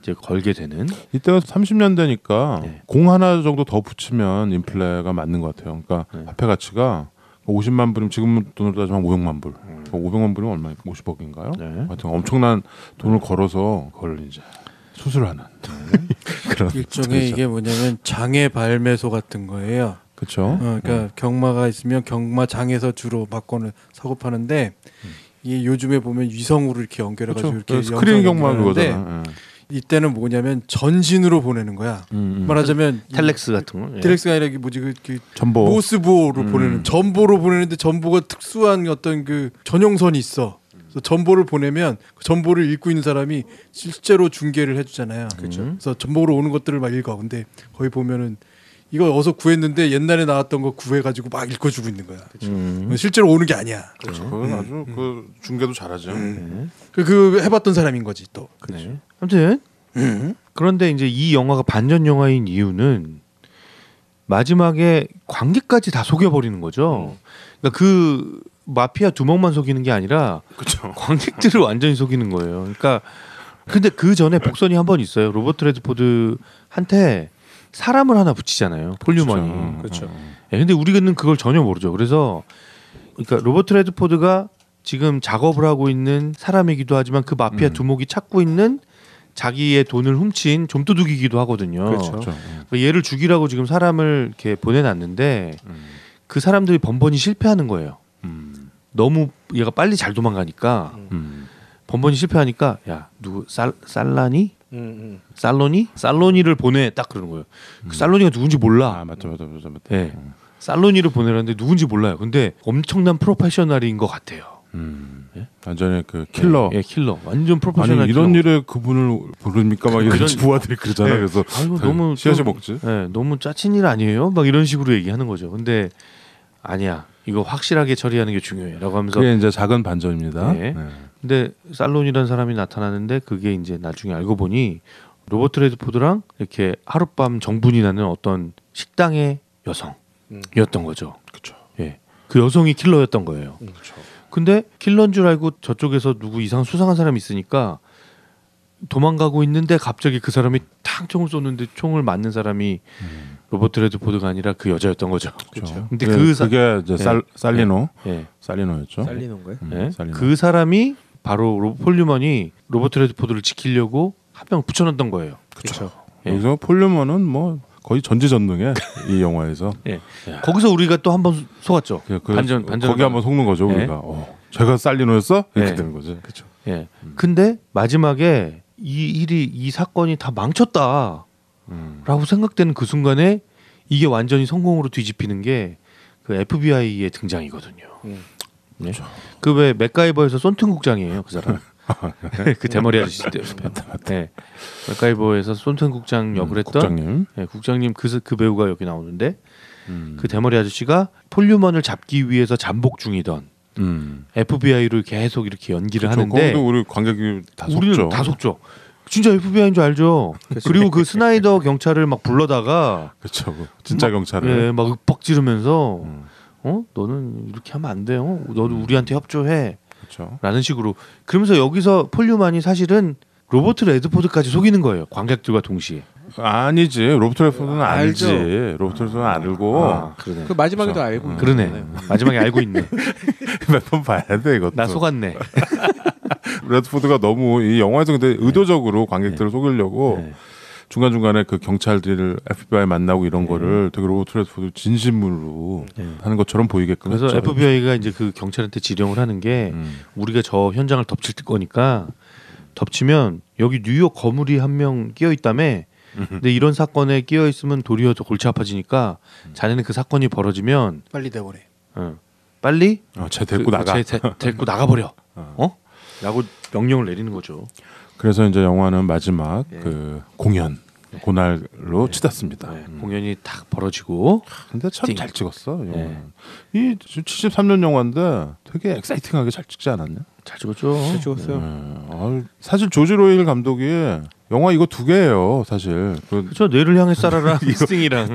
이제 걸게 되는. 이때가 30년대니까 네. 공 하나 정도 더 붙이면 인플레가 맞는 것 같아요. 그러니까 네. 화폐 가치가 50만 불이면 지금 돈으로 따지면 500만 불. 500만 불이면 얼마입니까? 50억인가요? 네. 하여튼 엄청난 돈을 걸어서 그걸 이제 수술하는 그런 일종의 이게 뭐냐면 장애 발매소 같은 거예요. 그렇죠. 그러니까 경마가 있으면 경마장에서 주로 막건을 사고 파는데 이게 요즘에 보면 위성으로 이렇게 연결해가지고 이렇게 스크린 경마 연결하는데 그거잖아. 이때는 뭐냐면 전신으로 보내는 거야. 말하자면 텔렉스 같은 거. 예. 텔렉스가 아니라 이게 뭐지 그 전보. 모스보로 보내는 전보로 보내는데 전보가 특수한 어떤 그 전용선이 있어. 그래서 전보를 보내면 그 전보를 읽고 있는 사람이 실제로 중계를 해주잖아요. 그래서 전보로 오는 것들을 막 읽어. 근데 거기 보면은 이거 어서 구했는데 옛날에 나왔던 거 구해가지고 막 읽어주고 있는 거야. 실제로 오는 게 아니야. 그렇죠. 그건 아주 그 중계도 잘하죠. 그 해봤던 사람인 거지 또. 네. 아무튼 그런데 이제 이 영화가 반전 영화인 이유는 마지막에 관객까지 다 속여버리는 거죠. 그러니까 그 마피아 두목만 속이는 게 아니라 그렇죠. 관객들을 완전히 속이는 거예요. 그러니까 근데 그 전에 복선이 한 번 있어요. 로버트 레드포드한테 사람을 하나 붙이잖아요. 폴 뉴먼이. 그렇죠. 예, 근데 우리는 그걸 전혀 모르죠. 그래서 그러니까 로버트 레드포드가 지금 작업을 하고 있는 사람이기도 하지만 그 마피아 두목이 찾고 있는 자기의 돈을 훔친 좀도둑이기도 하거든요. 그렇죠. 그렇죠. 얘를 죽이라고 지금 사람을 이렇게 보내놨는데 그 사람들이 번번이 실패하는 거예요. 너무 얘가 빨리 잘 도망가니까 번번이 실패하니까 야 누구 살라니? 살로니를 보내 딱 그러는 거예요. 그 살로니가 누군지 몰라. 아 맞죠. 네. 살로니를 보내라는데 누군지 몰라요. 근데 엄청난 프로페셔널인 것 같아요. 완전히 그 킬러. 예, 킬러. 완전 프로페셔널. 아니 이런 킬러. 일에 그분을 부릅니까? 막 이런 부하들이 그러잖아. 네. 그래서 아이고, 너무 씨앗이 좀- 먹지. 네, 너무 짜친 일 아니에요? 막 이런 식으로 얘기하는 거죠. 근데 아니야. 이거 확실하게 처리하는 게 중요해라고 하면서 그게 이제 작은 반전입니다. 네. 네. 근데 살론이라는 사람이 나타나는데 그게 이제 나중에 알고 보니 로버트 레드포드랑 이렇게 하룻밤 정분이 나는 어떤 식당의 여성이었던 거죠. 그렇죠. 예. 그 여성이 킬러였던 거예요. 그렇죠. 근데 킬러인 줄 알고 저쪽에서 누구 수상한 사람이 있으니까 도망가고 있는데 갑자기 그 사람이 탕 총을 쏘는데 총을 맞는 사람이 로버트 레드포드가 아니라 그 여자였던 거죠. 그렇죠. 근데 네, 그게 이제 예. 살리노, 예. 살리노였죠. 살리는 거예요? 예. 살리노. 그 사람이 바로 폴 뉴먼이 로버트 레드포드를 지키려고 한 명 붙여놨던 거예요. 그렇죠. 예. 여기서 폴류먼은 뭐 거의 전지전능해 이 영화에서. 예. 거기서 우리가 또 한 번 속았죠. 그 반전 거기 한번 속는 거죠 예. 우리가. 제가 살리노였어? 이렇게 예. 되는 거지. 그렇죠. 예. 근데 마지막에 이 사건이 다 망쳤다라고 생각되는 그 순간에 이게 완전히 성공으로 뒤집히는 게 그 FBI의 등장이거든요. 네. 그 왜 맥가이버에서 손튼 국장이에요, 그 사람. 그 대머리 아저씨 때. 네. 맥가이버에서 손튼 국장 역을 했던 국장님. 네, 국장님 그 배우가 여기 나오는데 그 대머리 아저씨가 폴 뉴먼을 잡기 위해서 잠복 중이던 FBI를 계속 이렇게 연기를 하는데 거기도 우리 관객이 다 우리는 속죠. 다 속죠. 진짜 FBI인 줄 알죠. 그리고 그 스나이더 경찰을 막 불러다가 그렇죠. 진짜 경찰을. 예, 막 윽박 지르면서 너는 이렇게 하면 안 돼요. 너도 우리한테 협조해. 그렇죠. 라는 식으로 그러면서 여기서 폴 뉴먼이 사실은 로버트 레드포드까지 속이는 거예요. 관객들과 동시에. 아니지. 로버트 레드포드는 알죠. 알지. 로버트 레드포드는 알고 그러네. 그 마지막에도 그렇죠. 알고 있는 그러네. 거잖아요. 마지막에 알고 있네. 몇 번 봐야 돼 이것도. 나 속았네. 레드포드가 너무 이 영화에서 근데 의도적으로 관객들을 속이려고 네. 중간중간에 그 경찰들을 FBI 만나고 이런 거를 되게 로버트 레드포드 진심으로 하는 것처럼 보이게끔 그래서 했죠. FBI가 이제 그 경찰한테 지령을 하는 게 우리가 저 현장을 덮칠 거니까 덮치면 여기 뉴욕 거물이 한 명 끼어 있다며. 근데 이런 사건에 끼어 있으면 도리어 더 골치 아파지니까 자네는 그 사건이 벌어지면 빨리 내보내. 빨리 쟤 데리고 나가. 데리고 나가버려. 라고 명령을 내리는 거죠. 그래서 이제 영화는 마지막 예. 그 공연 그날로 치닫습니다. 네, 공연이 딱 벌어지고 근데 참 띵. 잘 찍었어. 영화는. 네. 이 73년 영화인데 되게 엑사이팅하게 잘 찍지 않았냐? 잘 찍었죠. 잘 찍었어요. 사실 조지 로일 감독이 영화 이거 두 개예요. 사실 그렇죠. 뇌를 향해 쌀아라 스팅이랑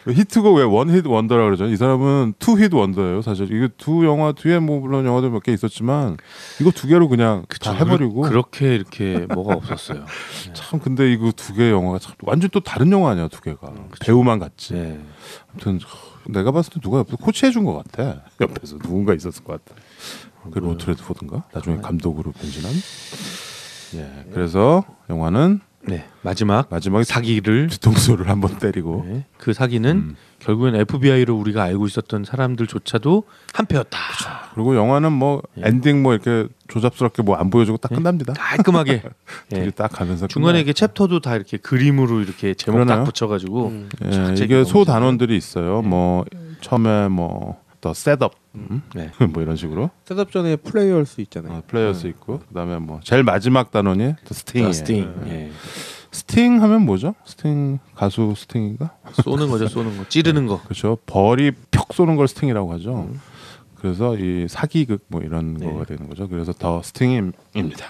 히트곡 왜 원히트 원더라 그러잖아요. 이 사람은 투히트 원더예요. 사실 이게 두 영화 뒤에 뭐 물론 영화들 몇 개 있었지만 이거 두 개로 그냥 다 해버리고 그렇게 이렇게 뭐가 없었어요. 참 근데 이거 두 개 영화가 참 완전 또 다른 영화 아니야 두 개가 배우만 같지. 네. 아무튼 내가 봤을 때 누가 옆에서 코치해 준 것 같아. 옆에서 누군가 있었을 것 같아. 그 로버트 레드포드인가? 나중에 감독으로 변신한. 예. 그래서 영화는 네. 마지막에 사기를 뒤통수를 한번 때리고 네. 그 사기는 결국엔 FBI로 우리가 알고 있었던 사람들조차도 한패였다. 그리고 영화는 뭐 엔딩 뭐 이렇게 조잡스럽게 뭐 안 보여주고 딱 끝납니다. 깔끔하게 되게 예. 딱 가면서 중간에 끝나요. 이렇게 챕터도 다 이렇게 그림으로 이렇게 제목 그러나요? 딱 붙여가지고 예, 착착 이게 소 넘어지잖아요. 단원들이 있어요. 뭐 처음에 뭐 더 셋업 네. 뭐 이런 식으로 셋업 전에 플레이할 수 있잖아요. 플레이어스 있고 그다음에 뭐 제일 마지막 단원이 더 스팅이에요. 스팅. 예. 스팅 하면 뭐죠? 스팅 가수 스팅인가? 쏘는 거죠, 쏘는 거, 찌르는 거. 그렇죠. 벌이 퍽 쏘는 걸 스팅이라고 하죠. 그래서 이 사기극 뭐 이런 네. 거가 되는 거죠. 그래서 더 스팅입니다.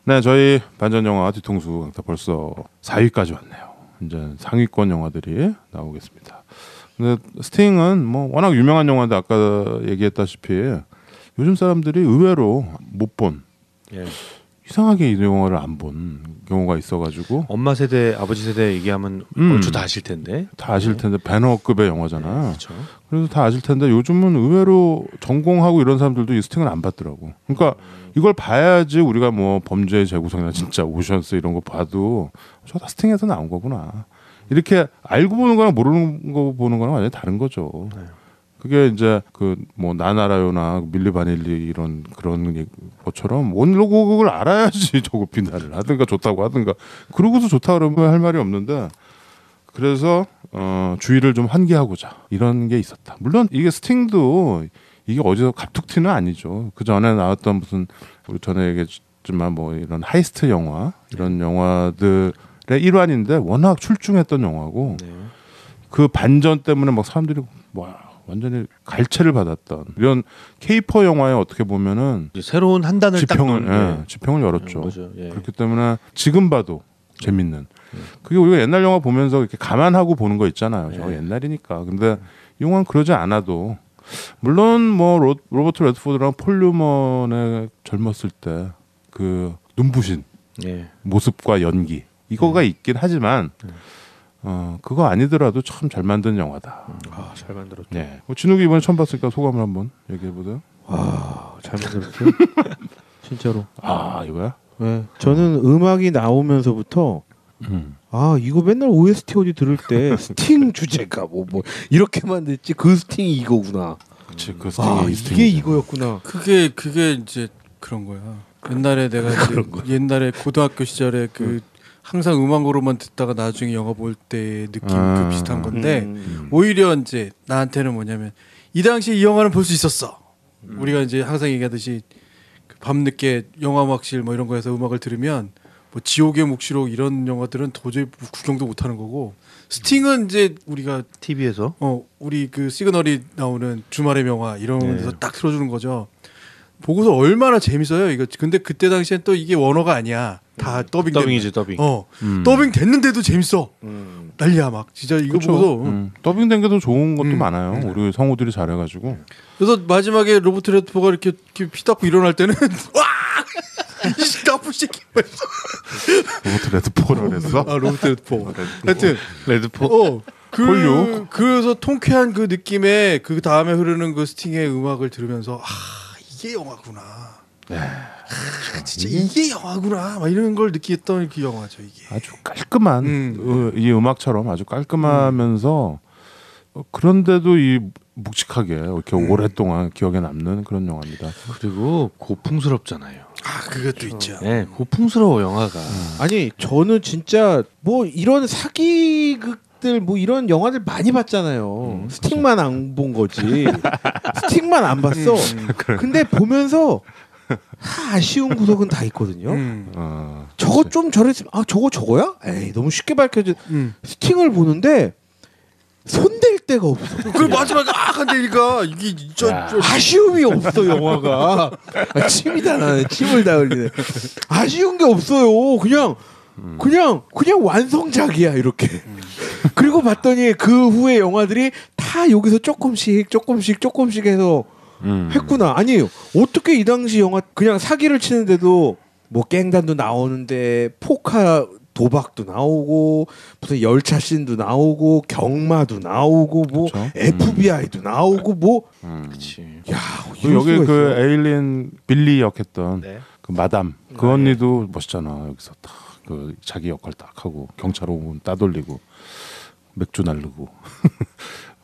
네, 저희 반전 영화 뒤통수 강타 벌써 4위까지 왔네요. 이제 상위권 영화들이 나오겠습니다. 근데 스팅은 뭐 워낙 유명한 영화인데 아까 얘기했다시피 요즘 사람들이 의외로 못 본 이상하게 이 영화를 안 본 경우가 있어가지고 엄마 세대, 아버지 세대 얘기하면 얼추 다 아실 텐데. 다 아실 텐데 배너급의 영화잖아요. 그렇죠. 그래서 다 아실 텐데 요즘은 의외로 전공하고 이런 사람들도 이 스팅을 안 봤더라고. 그러니까 이걸 봐야지 우리가 뭐 범죄의 재구성이나 진짜 오션스 이런 거 봐도 저 다 스팅에서 나온 거구나. 이렇게 알고 보는 거랑 모르는 거 보는 거랑 완전히 다른 거죠. 그게 이제 그 뭐 나나라요나 밀리 바닐리 이런 그런 것처럼 원곡을 알아야지 저거 비난을 하든가 좋다고 하든가 그러고서 좋다 그러면 할 말이 없는데 그래서 주의를 좀 환기하고자 이런 게 있었다. 물론 이게 스팅도 이게 어디서 갑툭튀는 아니죠. 그 전에 나왔던 무슨 우리 전에 얘기했지만 뭐 이런 하이스트 영화 이런 영화들의 일환인데 워낙 출중했던 영화고 그 반전 때문에 막 사람들이 와 완전히 갈채를 받았던 이런 케이퍼 영화에 어떻게 보면은 이제 새로운 한 단을 지평을 열었죠. 거죠. 예. 그렇기 때문에 지금 봐도 재밌는. 그게 우리가 옛날 영화 보면서 이렇게 감안하고 보는 거 있잖아요. 저 옛날이니까. 근데 이 영화는 그러지 않아도 물론 뭐 로버트 레드포드랑 폴 뉴먼의 젊었을 때 그 눈부신 모습과 연기 이거가 있긴 하지만 그거 아니더라도 참 잘 만든 영화다. 잘 만들었죠. 네. 진욱이 이번에 처음 봤으니까 소감을 한번 얘기해 보세요. 잘 만들었어요. 진짜로. 이거야? 네. 저는 음악이 나오면서부터 이거 맨날 OST 어디 들을 때 스팅 주제가 뭐 이렇게만 듣지 그 스팅이 이거구나. 그치 그 스팅이 이게 이거였구나. 그게 이제 그런 거야. 옛날에 내가 이제 옛날에 고등학교 시절에 그 항상 음악으로만 듣다가 나중에 영화 볼 때 느낌 그 비슷한 건데 오히려 이제 나한테는 뭐냐면 이 당시에 이 영화는 볼 수 있었어. 우리가 이제 항상 얘기하듯이 밤늦게 영화음악실 뭐 이런 거에서 음악을 들으면 뭐 지옥의 묵시록 이런 영화들은 도저히 구경도 못 하는 거고 스팅은 이제 우리가 TV에서 우리 그 시그널이 나오는 주말의 명화 이런 데서 딱 틀어주는 거죠. 보고서 얼마나 재밌어요 이거. 근데 그때 당시엔 또 이게 원어가 아니야. 다 더빙이지 더빙. 더빙 됐는데도 재밌어. 난리야 막 진짜 이거 그쵸. 보고서 더빙된 게 더 좋은 것도 많아요. 우리 성우들이 잘해가지고. 그래서 마지막에 로버트 레드포가 이렇게 피 닦고 일어날 때는 와 이 나쁜 새끼. 로버트 레드포를 했어? 로버트 레드포. 하여튼 레드포. 폴류. 그래서 통쾌한 그 느낌에 그 다음에 흐르는 그 스팅의 음악을 들으면서 이게 영화구나. 진짜 이게 영화구나. 막 이런 걸 느꼈던 그 영화죠 이게. 아주 깔끔한 이 음악처럼 아주 깔끔하면서 그런데도 이 묵직하게 이렇게 오랫동안 기억에 남는 그런 영화입니다. 그리고 고풍스럽잖아요. 그것도 있죠. 네, 고풍스러워 영화가. 아니 저는 진짜 뭐 이런 사기극들 뭐 이런 영화들 많이 봤잖아요. 스틱만 안 본 거지. 스틱만 안 봤어. 근데 보면서 아쉬운 구석은 다 있거든요. 저거 좀 저랬으면 저거야? 에이 너무 쉽게 밝혀진 스팅을 보는데 손댈 데가 없어. 그 마지막에 한대니까 이게 아쉬움이 없어 영화가. 침이 다 나네. 침을 다 흘리네. 아쉬운 게 없어요. 그냥 완성작이야 이렇게. 그리고 봤더니 그 후에 영화들이 다 여기서 조금씩 해서 했구나. 아니에요. 어떻게 이 당시 영화 그냥 사기를 치는데도 뭐 깽단도 나오는데 포카 도박도 나오고 무슨 열차 씬도 나오고 경마도 나오고 뭐 그쵸? FBI도 나오고 뭐 그치. 야, 여기 그 에일린 빌리 역했던 그 마담 그 언니도 멋있잖아. 여기서 딱 그 자기 역할 딱 하고 경찰 오면 따돌리고 맥주 날르고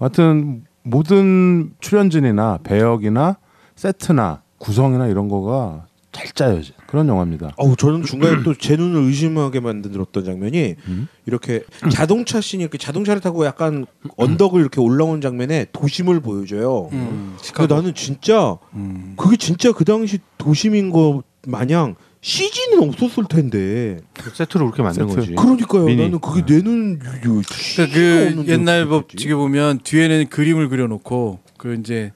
하여튼 모든 출연진이나 배역이나 세트나 구성이나 이런 거가 잘 짜여진 그런 영화입니다. 저는 중간에 또 제 눈을 의심하게 만들었던 장면이 이렇게 자동차 씬이 이렇게 자동차를 타고 약간 언덕을 이렇게 올라오는 장면에 도심을 보여줘요. 근데 나는 진짜 그게 진짜 그 당시 도심인 거 마냥 CG는 없었을 텐데 세트로 그렇게 만든 세트. 거지. 그러니까요. 미니. 나는 그게 내는 그 옛날 법칙에 보면 뒤에는 그림을 그려놓고 그 이제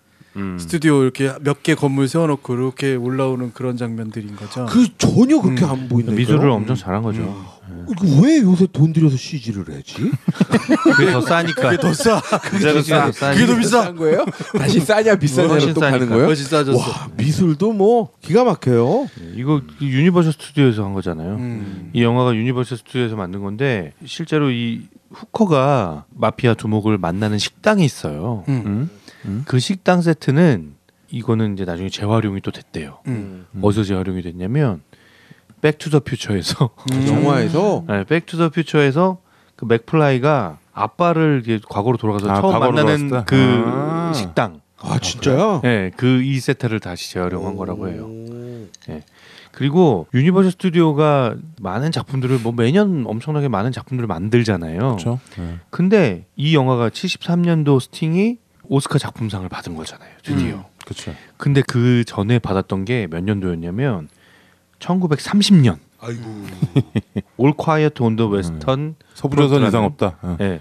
스튜디오 이렇게 몇 개 건물 세워놓고 이렇게 올라오는 그런 장면들인 거죠. 그 전혀 그렇게 안 보인다. 미술을 엄청 잘한 거죠. 왜 요새 돈 들여서 CG를 해지? 그게 더 싸니까. 그게 더 싸. 그 자리가 더 싸니까. 그게 더 비싸. 싼 거예요? 다시 싸냐 비싸냐로 훨씬 또 가는 싸니까. 거예요? 훨씬 싸졌어. 와 미술도 뭐 기가 막혀요. 이거 유니버셜 스튜디오에서 한 거잖아요. 음. 이 영화가 유니버셜 스튜디오에서 만든 건데 실제로 이 후커가 마피아 두목을 만나는 식당이 있어요. 그 식당 세트는 이거는 이제 나중에 재활용이 또 됐대요. 어디서 재활용이 됐냐면 백투더퓨처에서 영화에서 네, 백투더퓨처에서 그 맥플라이가 아빠를 이렇게 과거로 돌아가서 처음 과거로 만나는 돌아갔을 때? 그 식당. 아 진짜요? 네, 그 이 세트를 다시 재활용한 거라고 해요. 네. 그리고 유니버셜 스튜디오가 많은 작품들을 뭐 매년 엄청나게 많은 작품들을 만들잖아요. 그렇죠. 네. 근데 이 영화가 73년도 스팅이 오스카 작품상을 받은 거잖아요. 드디어. 그렇죠. 근데 그 전에 받았던 게 몇 년도였냐면 1930년. 아이고. All Quiet on the Western. 서부조선 이상 없다. 어. 예.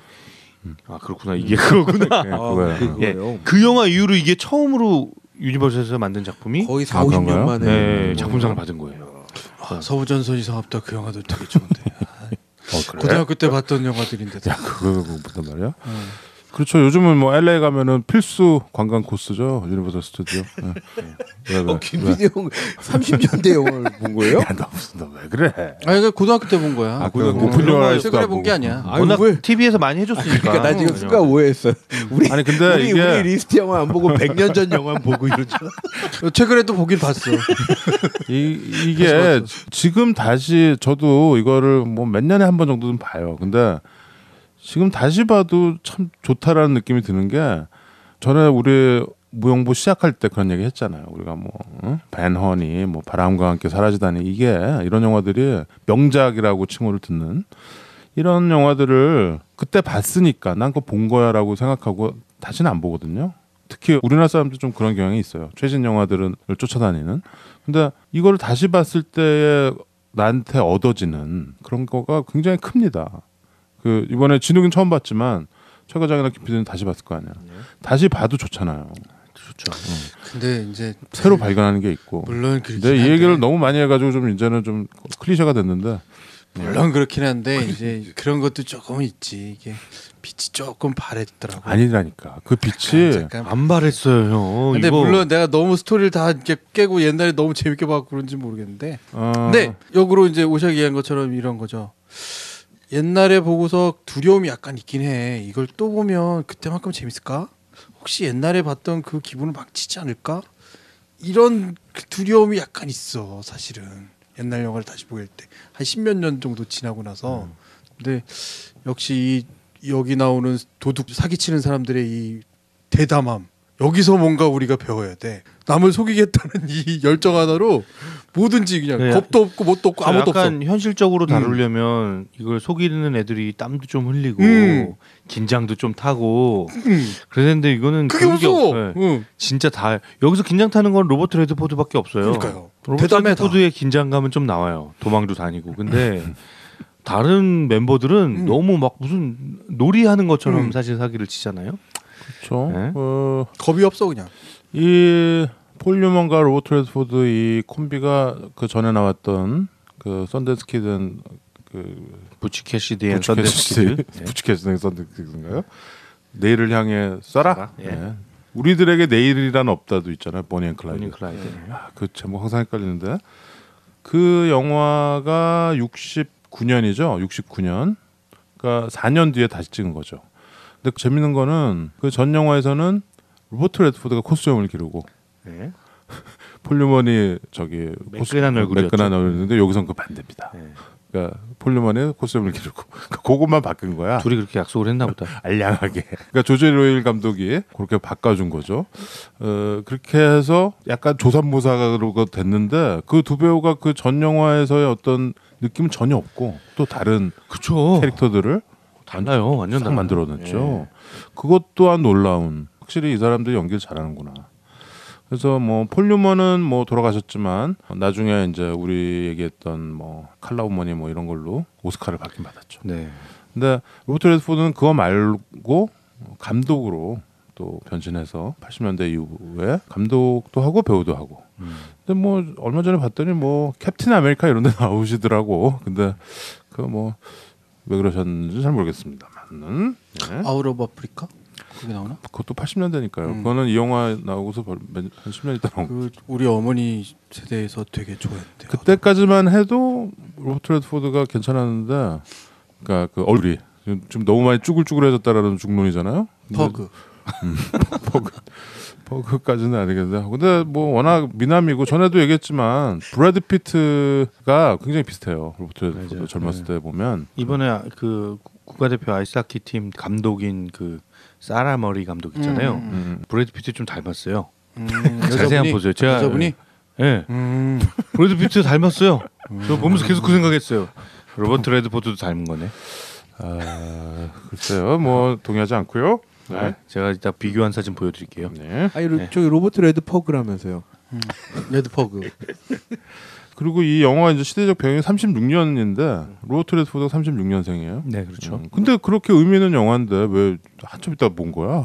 아 그렇구나. 이게 그거구나. 네, 아, 그거예요. 그거예요. 그 영화 이후로 이게 처음으로 유니버셜에서 만든 작품이 거의 4, 아, 50년 그런가요? 만에 네, 작품상을 받은 거예요. 서부전선 이상 없다. 그 영화도 되게 좋은데. 그래? 고등학교 때 봤던 영화들인데. 야 그거 무슨 말이야? 그렇죠. 요즘은 뭐 LA 가면은 필수 관광 코스죠. 유니버설 스튜디오. 네. 왜? 김민희 형 30년대 영화를 본 거예요? 너왜 그래? 아니 그 고등학교 때 본 거야. 아, 고등학교 오픈 오픈 영화에서도 최근에 안 본 게 보고. 아니야. 아유, 워낙 왜? TV에서 많이 해줬으니까. 그러니까 나 지금 순간 오해했어. 우리 아니, 근데 우리, 이게- 우리 리스트 영화 안 보고 100년 전 영화 보고 이러잖아. 최근에도 보긴 봤어. 이게 지금 다시 저도 이거를 뭐 몇 년에 한 번 정도는 봐요. 근데 지금 다시 봐도 참 좋다라는 느낌이 드는 게 전에 우리 무용부 시작할 때 그런 얘기 했잖아요. 우리가 뭐 벤 허니, 뭐 바람과 함께 사라지다니 이게 이런 영화들이 명작이라고 칭호를 듣는 이런 영화들을 그때 봤으니까 난 그거 본 거야라고 생각하고 다시는 안 보거든요. 특히 우리나라 사람들 좀 그런 경향이 있어요. 최신 영화들을 쫓아다니는. 근데 이거를 다시 봤을 때에 나한테 얻어지는 그런 거가 굉장히 큽니다. 그 이번에 진욱이는 처음 봤지만 최 과장이나 김PD는 다시 봤을 거 아니야. 다시 봐도 좋잖아요. 좋죠. 근데 이제 새로 발견하는 게 있고. 물론 그렇긴 근데 이 한데, 얘기를 너무 많이 해가지고 좀 이제는 좀 클리셰가 됐는데. 물론 그렇긴 한데 이제 그런 것도 조금 있지. 이게 빛이 조금 바랬더라고. 아니라니까. 그 빛이 잠깐. 안 바랬어요, 형. 근데 이거 물론 내가 너무 스토리를 다 이렇게 깨고 옛날에 너무 재밌게 봐서 그런지 모르겠는데. 어, 근데 역으로 이제 오샥이 얘기한 것처럼 이런 거죠. 옛날에 보고서 두려움이 약간 있긴 해. 이걸 또 보면 그때만큼 재밌을까? 혹시 옛날에 봤던 그 기분을 망치지 않을까? 이런 그 두려움이 약간 있어. 사실은 옛날 영화를 다시 보일 때 한 10몇 년 정도 지나고 나서. 근데 역시 여기 나오는 도둑 사기치는 사람들의 이 대담함, 여기서 뭔가 우리가 배워야 돼. 남을 속이겠다는 이 열정 하나로 뭐든지 그냥 네, 겁도 없고 뭣도 없고 아무것도 없어. 약간 현실적으로 다루려면 이걸 속이는 애들이 땀도 좀 흘리고 긴장도 좀 타고 그랬는데 이거는 그게 그런 게 무서워. 없- 네. 응. 진짜 다 여기서 긴장 타는 건 로버트 레드포드밖에 없어요. 그러니까요. 로버트 대담해, 레드포드의 긴장감은 좀 나와요. 도망도 다니고. 근데 다른 멤버들은 너무 막 무슨 놀이하는 것처럼 사실 사기를 치잖아요. 그렇죠. 네. 겁이 없어 그냥. 이 폴류먼과 로버트 레드포드 이 콤비가 그 전에 나왔던 그 썬댄스 키든 그 부치 캐시디 앤 썬댄스 키드. 부치캐시드 썬댄스인가요? 내일을 향해 쏴라. 예. 네. 우리들에게 내일이란 없다도 있잖아요. 보니 앤 클라이드. 보니 클라이드. 아, 그 제목 항상 헷갈리는데 그 영화가 69년이죠. 69년. 그러니까 4년 뒤에 다시 찍은 거죠. 근데 재밌는 거는 그 전 영화에서는 로버트 레드포드가 코스염을 기르고 네. 폴류먼이 저기 매끈한 얼굴이었죠. 매끈한 얼굴인데 여기선 그 반대입니다. 네. 그러니까 폴류먼이 코스염을 기르고 그것만 바뀐 거야. 둘이 그렇게 약속을 했나 보다. 알량하게. 그러니까 조지 로일 감독이 그렇게 바꿔준 거죠. 그렇게 해서 약간 조삼모사로 됐는데 그 두 배우가 그 전 영화에서의 어떤 느낌은 전혀 없고 또 다른 그쵸. 캐릭터들을 달라요. 완전 딱 달라요. 만들어냈죠. 그것 또한 놀라운. 확실히 이 사람들이 연기를 잘하는구나. 그래서 뭐 폴류먼은 뭐 돌아가셨지만 나중에 이제 우리 얘기했던 뭐 칼라우머니 뭐 이런 걸로 오스카를 받긴 받았죠. 네. 근데 로버트 레드포드는 그거 말고 감독으로 또 변신해서 80년대 이후에 감독도 하고 배우도 하고. 근데 뭐 얼마 전에 봤더니 뭐 캡틴 아메리카 이런 데 나오시더라고. 근데 그 뭐 왜 그러셨는지 잘 모르겠습니다만은. 네. 아웃 오브 아프리카 그게 나오나? 그것도 80년대니까요. 그거는 이 영화 나오고서 한 10년 있다 나온 거. 그 우리 어머니 세대에서 되게 좋아했대. 그때까지만 해도 로버트 레드포드가 괜찮았는데, 그러니까 그 얼굴이 지금 너무 많이 쭈글쭈글해졌다라는 중론이잖아요. 버그. 버그까지는 아니겠는데, 근데 뭐 워낙 미남이고 전에도 얘기했지만 브래드 피트가 굉장히 비슷해요. 로버트 레드포드 젊었을 때 보면 이번에 그 국가대표 아이스하키 팀 감독인 그 사라 머리 감독 있잖아요. 브래드 피트 좀 닮았어요. 자세히 한번 보세요. 제가 여자분이? 예. 브래드 피트 닮았어요. 저 보면서 계속 그 생각했어요. 로버트 레드포드도 닮은 거네. 아, 글쎄요, 뭐 동의하지 않고요. 네. 제가 이따 비교한 사진 보여드릴게요. 네. 아니 저기 로버트 레드퍼그라면서요. 레드퍼그. 그리고 이 영화 이제 시대적 배경이 36년인데 로버트 레드포드가 36년생이에요. 네, 그렇죠. 근데 그렇게 의미 있는 영화인데 왜 한참 있다 본 거야?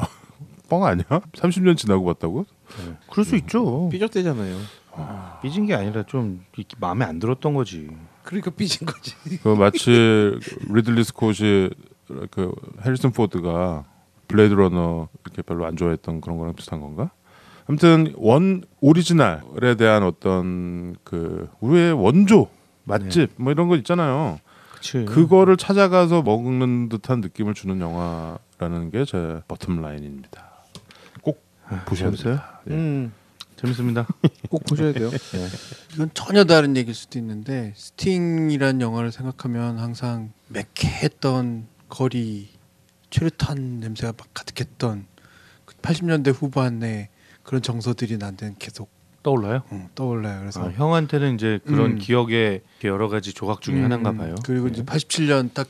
뻥 아니야? 30년 지나고 봤다고? 그럴 수 있죠. 삐졌대잖아요. 삐진 게 아니라 좀 이렇게 마음에 안 들었던 거지. 그러니까 삐진 거지. 그 마치 리들리 스콧이 그 해리슨 포드가 블레이드 러너 이렇게 별로 안 좋아했던 그런 거랑 비슷한 건가? 아무튼 원 오리지널에 대한 어떤 그 우리의 원조 맛집 뭐 이런 거 있잖아요. 그치. 그거를 찾아가서 먹는 듯한 느낌을 주는 영화라는 게 제 버텀 라인입니다. 꼭 보셔야 재밌어요? 돼요. 재밌습니다. 꼭 보셔야 돼요. 이건 전혀 다른 얘기일 수도 있는데 스팅이란 영화를 생각하면 항상 매캐했던 거리 최루탄 냄새가 막 가득했던 그 80년대 후반에 그런 정서들이 나한테는 계속 떠올라요? 떠올라요. 그래서 형한테는 이제 그런 기억의 여러 가지 조각 중에 하나인가 봐요. 그리고 이제 87년 딱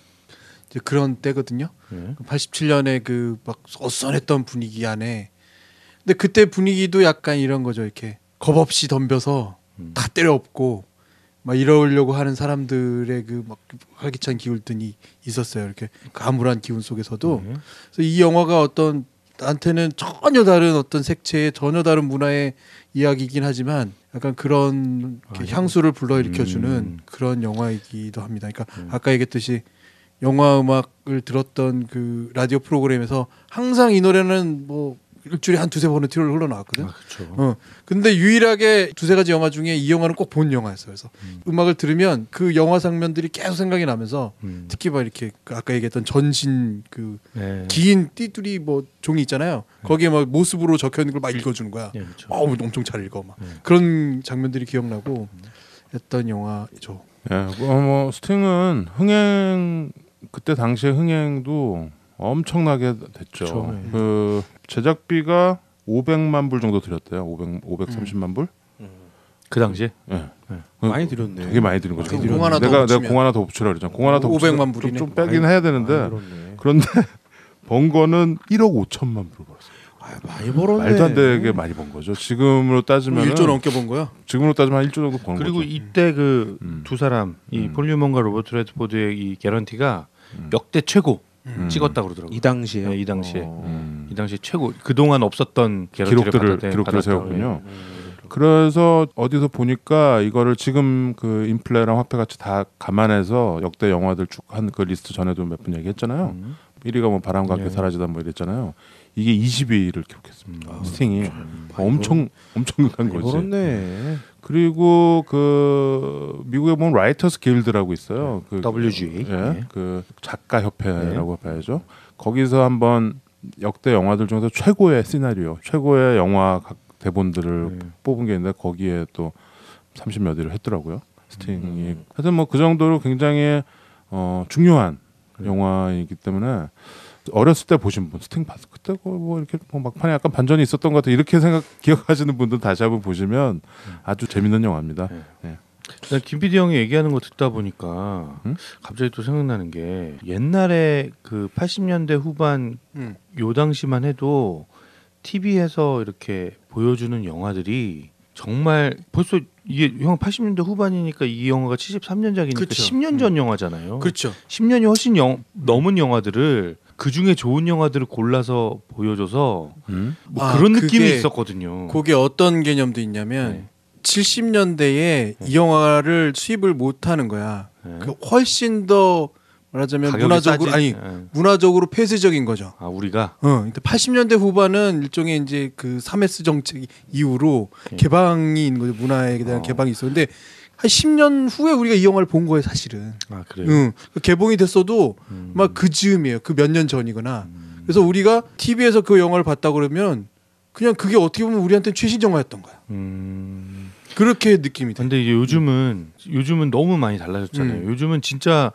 이제 그런 때거든요. 네. 87년에 그 막 어수선했던 분위기 안에 근데 그때 분위기도 약간 이런 거죠. 이렇게 겁 없이 덤벼서 다 때려 엎고 막 이러려고 하는 사람들의 그 막 활기찬 기운들이 있었어요. 이렇게 가물한 기운 속에서도. 그래서 이 영화가 어떤 나한테는 전혀 다른 어떤 색채의 전혀 다른 문화의 이야기이긴 하지만 약간 그런 향수를 불러일으켜주는 그런 영화이기도 합니다. 그러니까 아까 얘기했듯이 영화 음악을 들었던 그 라디오 프로그램에서 항상 이 노래는 뭐 일주일에 한 두세 번은 티로를 흘러나왔거든. 그렇죠. 근데 유일하게 두세 가지 영화 중에 이 영화는 꼭 본 영화였어요. 그래서 음악을 들으면 그 영화 장면들이 계속 생각이 나면서 특히 막 이렇게 그 아까 얘기했던 전신 그 긴 띠뚜리 뭐 종이 있잖아요. 거기에 막 모습으로 적혀 있는 걸 막 읽어주는 거야. 네, 그렇죠. 엄청 잘 읽어 막 그런 장면들이 기억나고 했던 영화죠. 예, 뭐 스팅은 흥행 그때 당시에 흥행도 엄청나게 됐죠. 그쵸, 네. 그 제작비가 500만 불 정도 들였대요. 530만 불? 그 당시에? 예. 많이 들였네. 되게 많이 드는 거죠. 공 하나 더 내가 붙이면. 공 하나 더 붙이라 그랬잖아. 공 하나 더 500만 붙이면 불이네. 좀 빼긴 해야 되는데 많이 들었네. 그런데 번 거는 1억 5천만 불 벌었어요. 많이 벌었네. 말도 안 되게 많이 번 거죠. 지금으로 따지면 1조 넘게 본 거야. 지금으로 따지면 한 1조 정도 버는 그리고 거죠. 이때 그 두 사람 이 폴 뉴먼과 로버트 레드포드의 이 개런티가 역대 최고 찍었다 그러더라고요. 이 당시에. 네, 이 당시에. 이 당시에 최고 그동안 없었던 개런티를 기록들을 받았다. 세웠군요. 그래서 어디서 보니까 이거를 지금 그 인플레랑 화폐 가치 다 감안해서 역대 영화들 쭉 한 그 리스트 전에도 몇 분 얘기했잖아요. 1위가 뭐 바람과 함께 사라지다 뭐 이랬잖아요. 이게 20위를 기록했습니다. 스팅이 엄청 강한 많이 거지. 벌었네. 그리고 그 미국에 보면 라이터스 길드라고 있어요. 그 WGA. 예, 그 작가 협회라고 봐야죠. 거기서 한번 역대 영화들 중에서 최고의 시나리오, 최고의 영화 대본들을 뽑은 게 있는데 거기에 또 30몇 위를 했더라고요. 스팅이. 하여튼 뭐 그 정도로 굉장히 중요한 영화이기 때문에 어렸을 때 보신 분 스팅 봤을 그때 뭐 이렇게 뭐 막판에 약간 반전이 있었던 것 같아 이렇게 기억하시는 분들 다시 한번 보시면 아주 재밌는 영화입니다. 네. 김 PD 형이 얘기하는 거 듣다 보니까 갑자기 또 생각나는 게 옛날에 그 80년대 후반 요 당시만 해도 TV에서 이렇게 보여주는 영화들이 정말 벌써 이게 형 80년대 후반이니까 이 영화가 73년작이니까 그쵸. 10년 전 영화잖아요. 그렇죠. 10년이 훨씬 넘은 영화들을 그 중에 좋은 영화들을 골라서 보여줘서 뭐 그런 그게- 느낌이 있었거든요. 그게 어떤 개념도 있냐면 네. 70년대에 이 영화를 수입을 못 하는 거야. 네. 그 훨씬 더 말하자면 가격이 문화적으로 싸진- 아니 네. 문화적으로 폐쇄적인 거죠. 아 우리가 80년대 후반은 일종의 이제 그 3S 정책 이후로 개방이 있는 거죠. 문화에 대한 개방이 있었는데 한 10년 후에 우리가 이 영화를 본 거예요, 사실은. 아 그래요. 응. 개봉이 됐어도 막 그 즈음이에요. 그 몇 년 전이거나. 그래서 우리가 TV에서 그 영화를 봤다 그러면 그냥 그게 어떻게 보면 우리한테는 최신 영화였던 거야. 그렇게 느낌이 돼. 근데 이제 요즘은 너무 많이 달라졌잖아요. 요즘은 진짜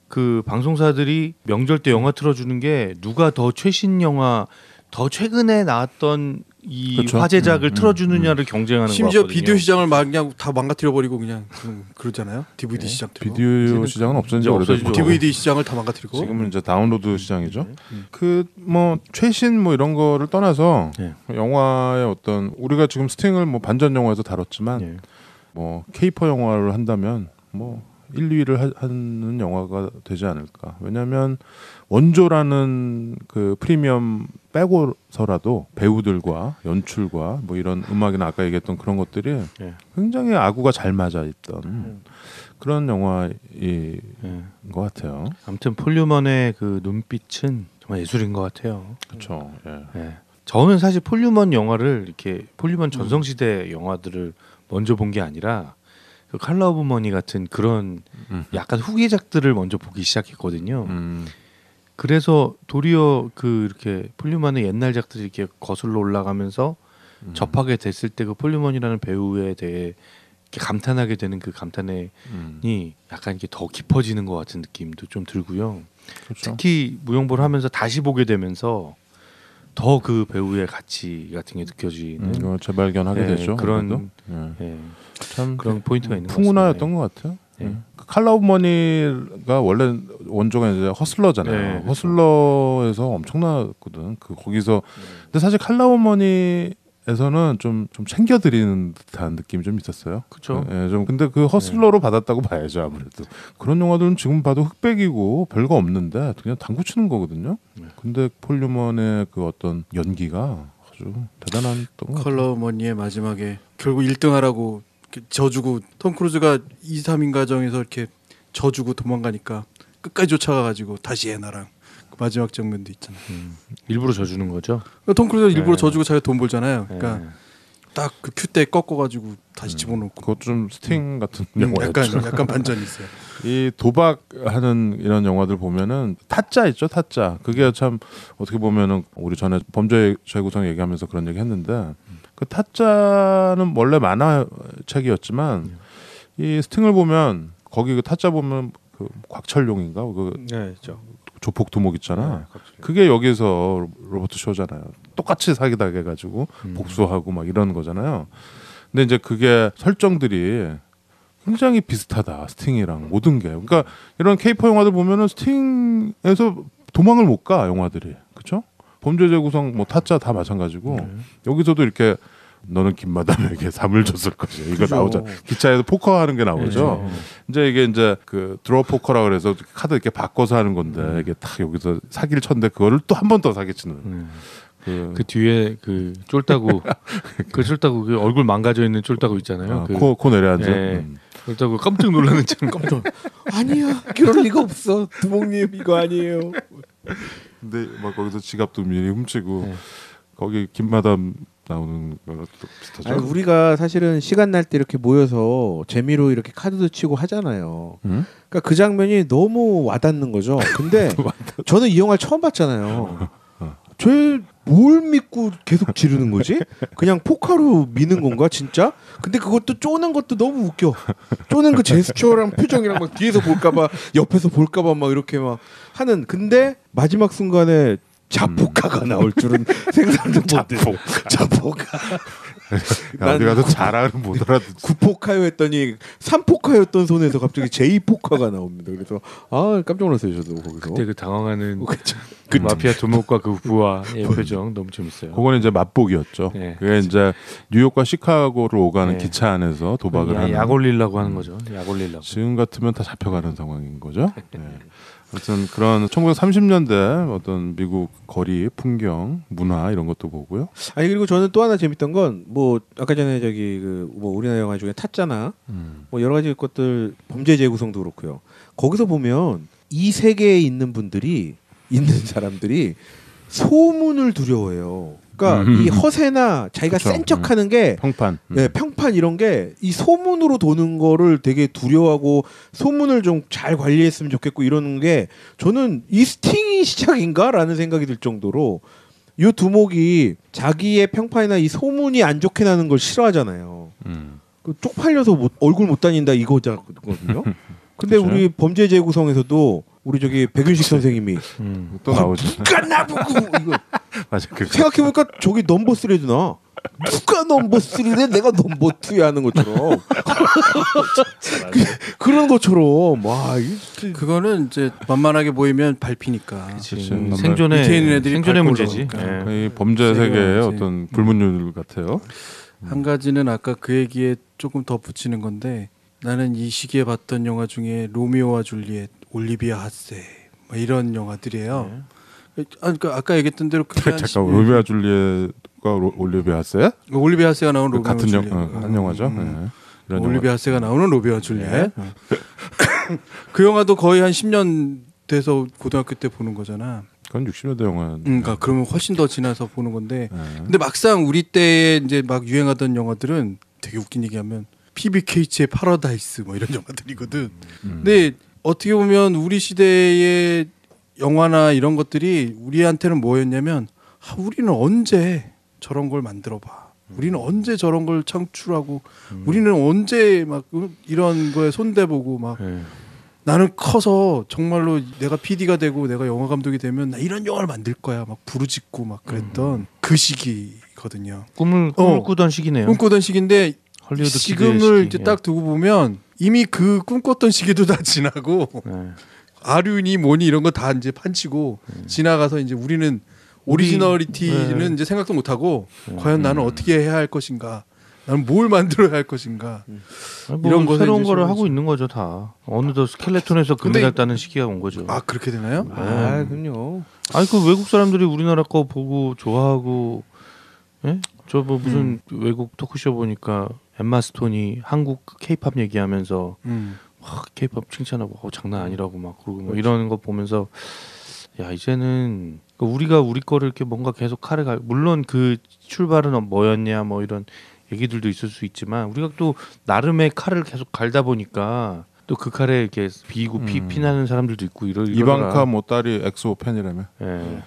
그 방송사들이 명절 때 영화 틀어주는 게 누가 더 최신 영화, 더 최근에 나왔던 이 그렇죠. 화제작을 틀어주느냐를 경쟁하는 거 심지어 같거든요. 비디오 시장을 막 그냥 다 망가뜨려 버리고 그냥 그러잖아요. DVD 시장. 비디오 시장은 없어진 지 이제 오래됐고 없어지죠. DVD 시장을 다 망가뜨리고. 지금은 이제 다운로드 시장이죠. 그 뭐 최신 뭐 이런 거를 떠나서 네. 영화의 어떤 우리가 지금 스팅을 뭐 반전 영화에서 다뤘지만 예. 뭐 케이퍼 영화를 한다면 뭐 1, 2위를 하는 영화가 되지 않을까. 왜냐하면 원조라는 그 프리미엄 빼고서라도 배우들과 연출과 뭐 이런 음악이나 아까 얘기했던 그런 것들이 예. 굉장히 아구가 잘 맞아 있던 그런 영화인 예. 것 같아요. 아무튼 폴 뉴먼의 그 눈빛은 정말 예술인 것 같아요. 그렇죠. 예. 예. 저는 사실 폴 뉴먼 영화를 이렇게 폴 뉴먼 전성시대 영화들을 먼저 본 게 아니라 그 칼라 오브 머니 같은 그런 약간 후기작들을 먼저 보기 시작했거든요. 그래서 도리어 그 이렇게 폴 뉴먼의 옛날 작들이 이렇게 거슬러 올라가면서 접하게 됐을 때 그 폴 뉴먼이라는 배우에 대해 이렇게 감탄하게 되는 그 감탄이 약간 이렇게 더 깊어지는 것 같은 느낌도 좀 들고요. 그렇죠. 특히 무용보를 하면서 다시 보게 되면서 더 그 배우의 가치 같은 게 느껴지는 이거 재발견하게 예, 되죠. 그런 아무래도. 예. 예, 참 그런 포인트가 있는 것 풍운하였던 것 같아요. 예. 예. 그 칼라 오브 머니가 원래 원조가 이제 허슬러잖아요. 네, 그렇죠. 허슬러에서 엄청나거든. 그 거기서 근데 사실 칼라 오브 머니에서는 좀 챙겨드리는 듯한 느낌이 좀 있었어요. 그렇죠. 예, 좀 근데 그 허슬러로 받았다고 봐야죠 아무래도. 그런 영화들은 지금 봐도 흑백이고 별거 없는데 그냥 당구 치는 거거든요. 근데 폴 뉴먼의 그 어떤 연기가 아주 대단했던 것 같아요. 컬러머니의 마지막에 결국 1등하라고 져주고 톰 크루즈가 2, 3인 가정에서 이렇게 져주고 도망가니까 끝까지 쫓아가가지고 다시 해 나랑 그 마지막 장면도 있잖아요. 일부러 져주는 거죠. 톰 크루즈가 일부러 네. 져주고 자기가 돈 벌잖아요. 그러니까 예. 딱 그 큐대 꺾어가지고 다시 집어넣고 그것 좀 스팅 같은 영화였죠. 약간 반전이 있어요. 이 도박하는 이런 영화들 보면은 타짜 있죠, 타짜. 그게 참 어떻게 보면은 우리 전에 범죄 재구성 얘기하면서 그런 얘기 했는데 그 타짜는 원래 만화책이었지만 이 스팅을 보면 거기 그 타짜 보면 그 곽철용인가 그 네, 죠. 조폭 두목 있잖아. 그게 여기서 로버트 쇼잖아요. 똑같이 사기당해 해가지고 복수하고 막 이런 거잖아요. 근데 이제 그게 설정들이 굉장히 비슷하다 스팅이랑 모든 게. 그러니까 이런 케이퍼 영화들 보면은 스팅에서 도망을 못 가 영화들이. 그렇죠? 범죄 재구성 뭐 타짜 다 마찬가지고 여기서도 이렇게 너는 김마담에게 삶을 줬을 것이야. 이거 그죠. 나오죠. 기차에서 포커하는 게 나오죠. 이제 이게 이제 그 드로우 포커라 그래서 카드 이렇게 바꿔서 하는 건데 이게 딱 여기서 사기를 쳤는데 그거를 또 한 번 더 사기치는. 그 뒤에 그 쫄따구 그 쫄따구 그 얼굴 망가져 있는 쫄따구 있잖아요. 그 코 내려앉아. 예. 쫄따구 깜짝 놀라는 참 깜짝. 아니야 그럴 리가 없어 두목님 이거 아니에요. 근데 막 거기서 지갑도 미리 훔치고 네. 거기 김마담 나오는 거랑 또 비슷하죠. 아니, 우리가 사실은 시간 날 때 이렇게 모여서 재미로 이렇게 카드도 치고 하잖아요. 응? 그러니까 그 장면이 너무 와닿는 거죠. 근데 저는 이 영화를 처음 봤잖아요. 쟤뭘 믿고 계속 지르는 거지? 그냥 포카로 미는 건가 진짜? 근데 그것도 쪼는 것도 너무 웃겨. 쪼는 그 제스처랑 표정이랑 막 뒤에서 볼까봐 옆에서 볼까봐 막 이렇게 막 하는. 근데 마지막 순간에 자포카가 나올 줄은 생각도 못했어. 자포카. 야, 어디 가서 잘하는 못 알아듣지. 9포카요 했더니 3포카였던 손에서 갑자기 J포카가 나옵니다. 그래서 아 깜짝 놀랐어요 저도 거기서. 그때 그 당황하는 그쵸. 그 마피아 두목과 그 부하의 표정 너무 재밌어요. 그거는 이제 맛보기였죠. 네. 그게 이제 뉴욕과 시카고를 오가는 네. 기차 안에서 도박을 하는. 약 올리려고 하는 거죠. 약 올리려고. 지금 같으면 다 잡혀가는 상황인 거죠. 네. 어떤 그런 1930년대 어떤 미국 거리 풍경, 문화 이런 것도 보고요. 아니 그리고 저는 또 하나 재밌던 건 뭐 아까 전에 저기 그 뭐 우리나라 영화 중에 타짜나 뭐 여러 가지 것들 범죄 재구성도 그렇고요. 거기서 보면 이 세계에 있는 분들이 있는 사람들이 소문을 두려워해요. 그러니까 이 허세나 자기가 그쵸. 센 척하는 게 평판. 네, 평판 이런 게 이 소문으로 도는 거를 되게 두려워하고 소문을 좀 잘 관리했으면 좋겠고 이러는 게 저는 이 스팅이 시작인가라는 생각이 들 정도로 이 두목이 자기의 평판이나 이 소문이 안 좋게 나는 걸 싫어하잖아요. 그 쪽팔려서 얼굴 못 다닌다 이거거든요. 근데 그쵸. 우리 범죄 재구성에서도 우리 저기 백윤식 선생님이 또 나오죠. 누가 나보고 이거 맞아. 그 생각해보니까 저기 넘버 3도 나. 누가 넘버 3래 내가 넘버 2야 하는 것처럼 그런 것처럼 와 그거는 이제 만만하게 보이면 밟히니까. 그치. 생존의 밑에 있는 애들이 생존의 밟고 문제지. 올라오니까. 예. 이 범죄 세계가 세계의 이제, 어떤 불문율 같아요. 한 가지는 아까 그 얘기에 조금 더 붙이는 건데 나는 이 시기에 봤던 영화 중에 로미오와 줄리엣, 올리비아 하세 뭐 이런 영화들이에요. 그러니까 아까 얘기했던 대로 그게 한 잠깐 로미오와 줄리엣과 올리비아 하세 올리비아 하세가 나오는 로미오와 같은 줄리엣. 한 영화죠. 네. 이런 올리비아 하세가 나오는 로미오와 줄리엣. 그 영화도 거의 한 10년 돼서 고등학교 때 보는 거잖아. 그건 60년대 영화. 그러니까 그러면 훨씬 더 지나서 보는 건데. 근데 막상 우리 때에 이제 막 유행하던 영화들은 되게 웃긴 얘기하면 PBK의 파라다이스 뭐 이런 영화들이거든. 근데 어떻게 보면 우리 시대의 영화나 이런 것들이 우리한테는 뭐였냐면 우리는 언제 저런 걸 만들어봐. 우리는 언제 저런 걸 창출하고 우리는 언제 막 이런 거에 손대보고 막 나는 커서 정말로 내가 PD가 되고 내가 영화 감독이 되면 나 이런 영화를 만들 거야 막 부르짖고 막 그랬던 그 시기거든요. 꿈을 꾸던 시기네요. 꿈꾸던 시기인데 헐리우드 지금을 기대의 이제 시기. 딱 두고 보면 이미 그 꿈꿨던 시기도 다 지나고 아륜이 뭐니 이런 거 다 이제 판치고 지나가서 이제 우리는 오리지널리티는 이제 생각도 못 하고 과연 나는 어떻게 해야 할 것인가, 나는 뭘 만들어야 할 것인가 뭐 이런 거에 새로운 이제 거를 신경을 하고 있는 거죠 다. 어느덧 스켈레톤에서 근데 금메달 따는 시기가 온 거죠. 아 그렇게 되나요? 아 그럼요. 아니 그 외국 사람들이 우리나라 거 보고 좋아하고, 예? 저 뭐 무슨 외국 토크쇼 보니까 엠마 스톤이 한국 케이팝 얘기하면서 막 케이팝 칭찬하고 장난 아니라고 막 그러고 뭐 이러는 거 보면서 야 이제는 우리가 우리 거를 이렇게 뭔가 계속 칼을 갈, 물론 그 출발은 뭐였냐 뭐 이런 얘기들도 있을 수 있지만 우리가 또 나름의 칼을 계속 갈다 보니까 또 그 칼에 이렇게 비고 피나는 사람들도 있고 이방카 뭐 딸이 엑소 팬이라며. 예.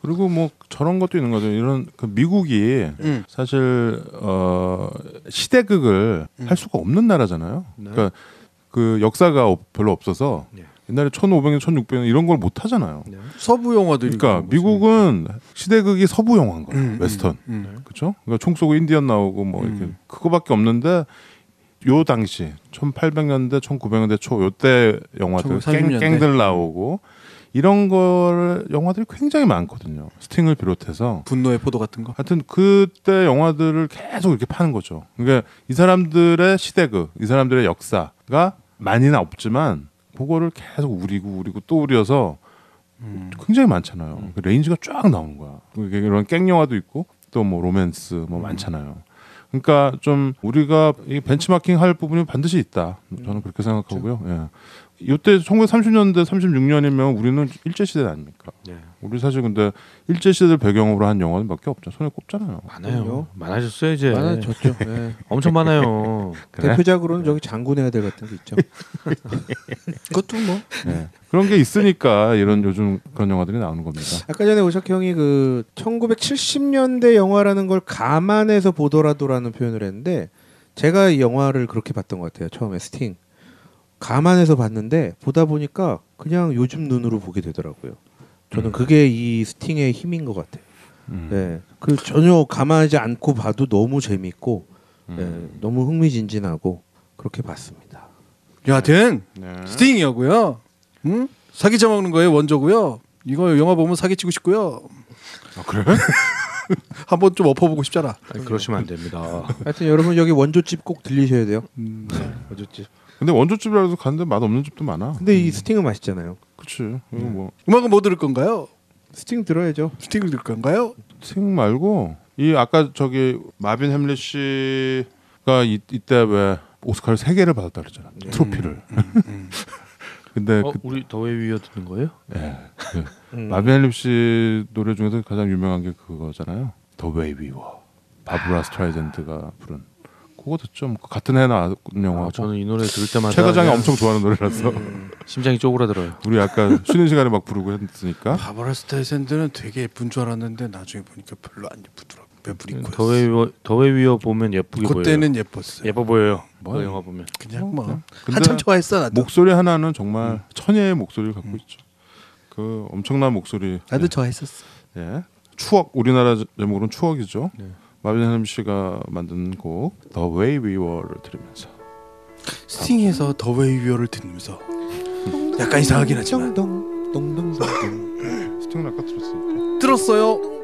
그리고 뭐 저런 것도 있는 거죠. 이런 그 미국이 사실 시대극을 할 수가 없는 나라잖아요. 그러니까 그 역사가 별로 없어서 옛날에 1500년, 1600년 이런 걸 못 하잖아요. 서부 영화들이 그러니까 미국은 시대극이 서부 영화인 거예요. 웨스턴. 그렇죠? 그러니까 총 쏘고 인디언 나오고 뭐 이렇게 그거밖에 없는데 요 당시 1800년대, 1900년대 초 요때 영화들 1930년대. 깽들 나오고 이런 걸 영화들이 굉장히 많거든요. 스팅을 비롯해서. 분노의 포도 같은 거. 하여튼 그때 영화들을 계속 이렇게 파는 거죠. 그러니까 이 사람들의 시대극, 이 사람들의 역사가 많이는 없지만 그거를 계속 우리고 또 우려서 굉장히 많잖아요. 그 레인지가 쫙 나오는 거야. 이런 깽 영화도 있고 또 뭐 로맨스 뭐 많잖아요. 그러니까 좀 우리가 이 벤치마킹 할 부분이 반드시 있다. 저는 그렇게 생각하고요. 예. 이때 1930년대, 36년이면 우리는 일제 시대 아닙니까? 우리 사실 근데 일제 시대를 배경으로 한 영화는 몇 개 없죠. 손에 꼽잖아요. 많아요. 많아졌어요 이제. 많아졌죠. 네. 엄청 많아요. 그래? 대표작으로는 저기 장군의 아들 같은 게 있죠. 그것도 뭐 예. 그런 게 있으니까 이런 요즘 그런 영화들이 나오는 겁니다. 아까 전에 오석 형이 그 1970년대 영화라는 걸 감안해서 보더라도라는 표현을 했는데 제가 이 영화를 그렇게 봤던 것 같아요. 처음에 스팅 감안해서 봤는데 보다 보니까 그냥 요즘 눈으로 보게 되더라고요. 저는 그게 이 스팅의 힘인 것 같아요. 네, 그 전혀 감안하지 않고 봐도 너무 재밌고 네, 너무 흥미진진하고 그렇게 봤습니다. 여하튼 네. 스팅이고요. 응? 사기 쳐먹는 거예요 원조고요. 이거 영화 보면 사기 치고 싶고요. 아, 그래? 한번 좀 엎어보고 싶잖아. 아니, 그러시면 안 됩니다. 하여튼 여러분 여기 원조집 꼭 들리셔야 돼요. 원조집. 근데 원조집이라서 갔는데 맛 없는 집도 많아. 근데 이 스팅은 맛있잖아요. 그렇지. 이거 뭐 음악은 뭐 들을 건가요? 스팅 들어야죠. 스틱을 들을 건가요? 스팅 말고 이 아까 저기 마빈 햄릿 씨가 이때 왜 오스카를 3개를 받았다 그랬잖아. 트로피를. 근데 우리 더웨이 위어 듣는 거예요? 예. 마빈 햄릿 씨 노래 중에서 가장 유명한 게 그거잖아요. The Way We Were. 바브라 스트라이젠드가 부른. 그거 듣죠. 뭐 같은 해 나온 영화. 저는 이 노래 들을 때마다 최 과장이 엄청 좋아하는 노래라서 심장이 쪼그라들어요. 우리 아까 쉬는 시간에 막 부르고 했으니까. 바버라 스트라이샌드는 되게 예쁜 줄 알았는데 나중에 보니까 별로 안 예쁘더라고. 베브리코였어. 더웨이 위어 보면 예쁘게 보여요. 그때는 예뻤어요. 예뻐 보여요. 뭐. 그 영화 보면. 그냥 뭐 근데 한참 좋아했어 나도. 목소리 하나는 정말 천혜의 목소리를 갖고 있죠. 그 엄청난 목소리. 나도 예. 좋아했었어. 예. 추억 우리나라 제목으로는 추억이죠. 네. 마빈 햄릿 씨가 만든 곡 The Way We Were를 들으면서 스팅에서 더 웨이 위어를 들으면서 약간 이상하긴 하지만 동동동동. 스팅 아까 들었으니까 들었어요.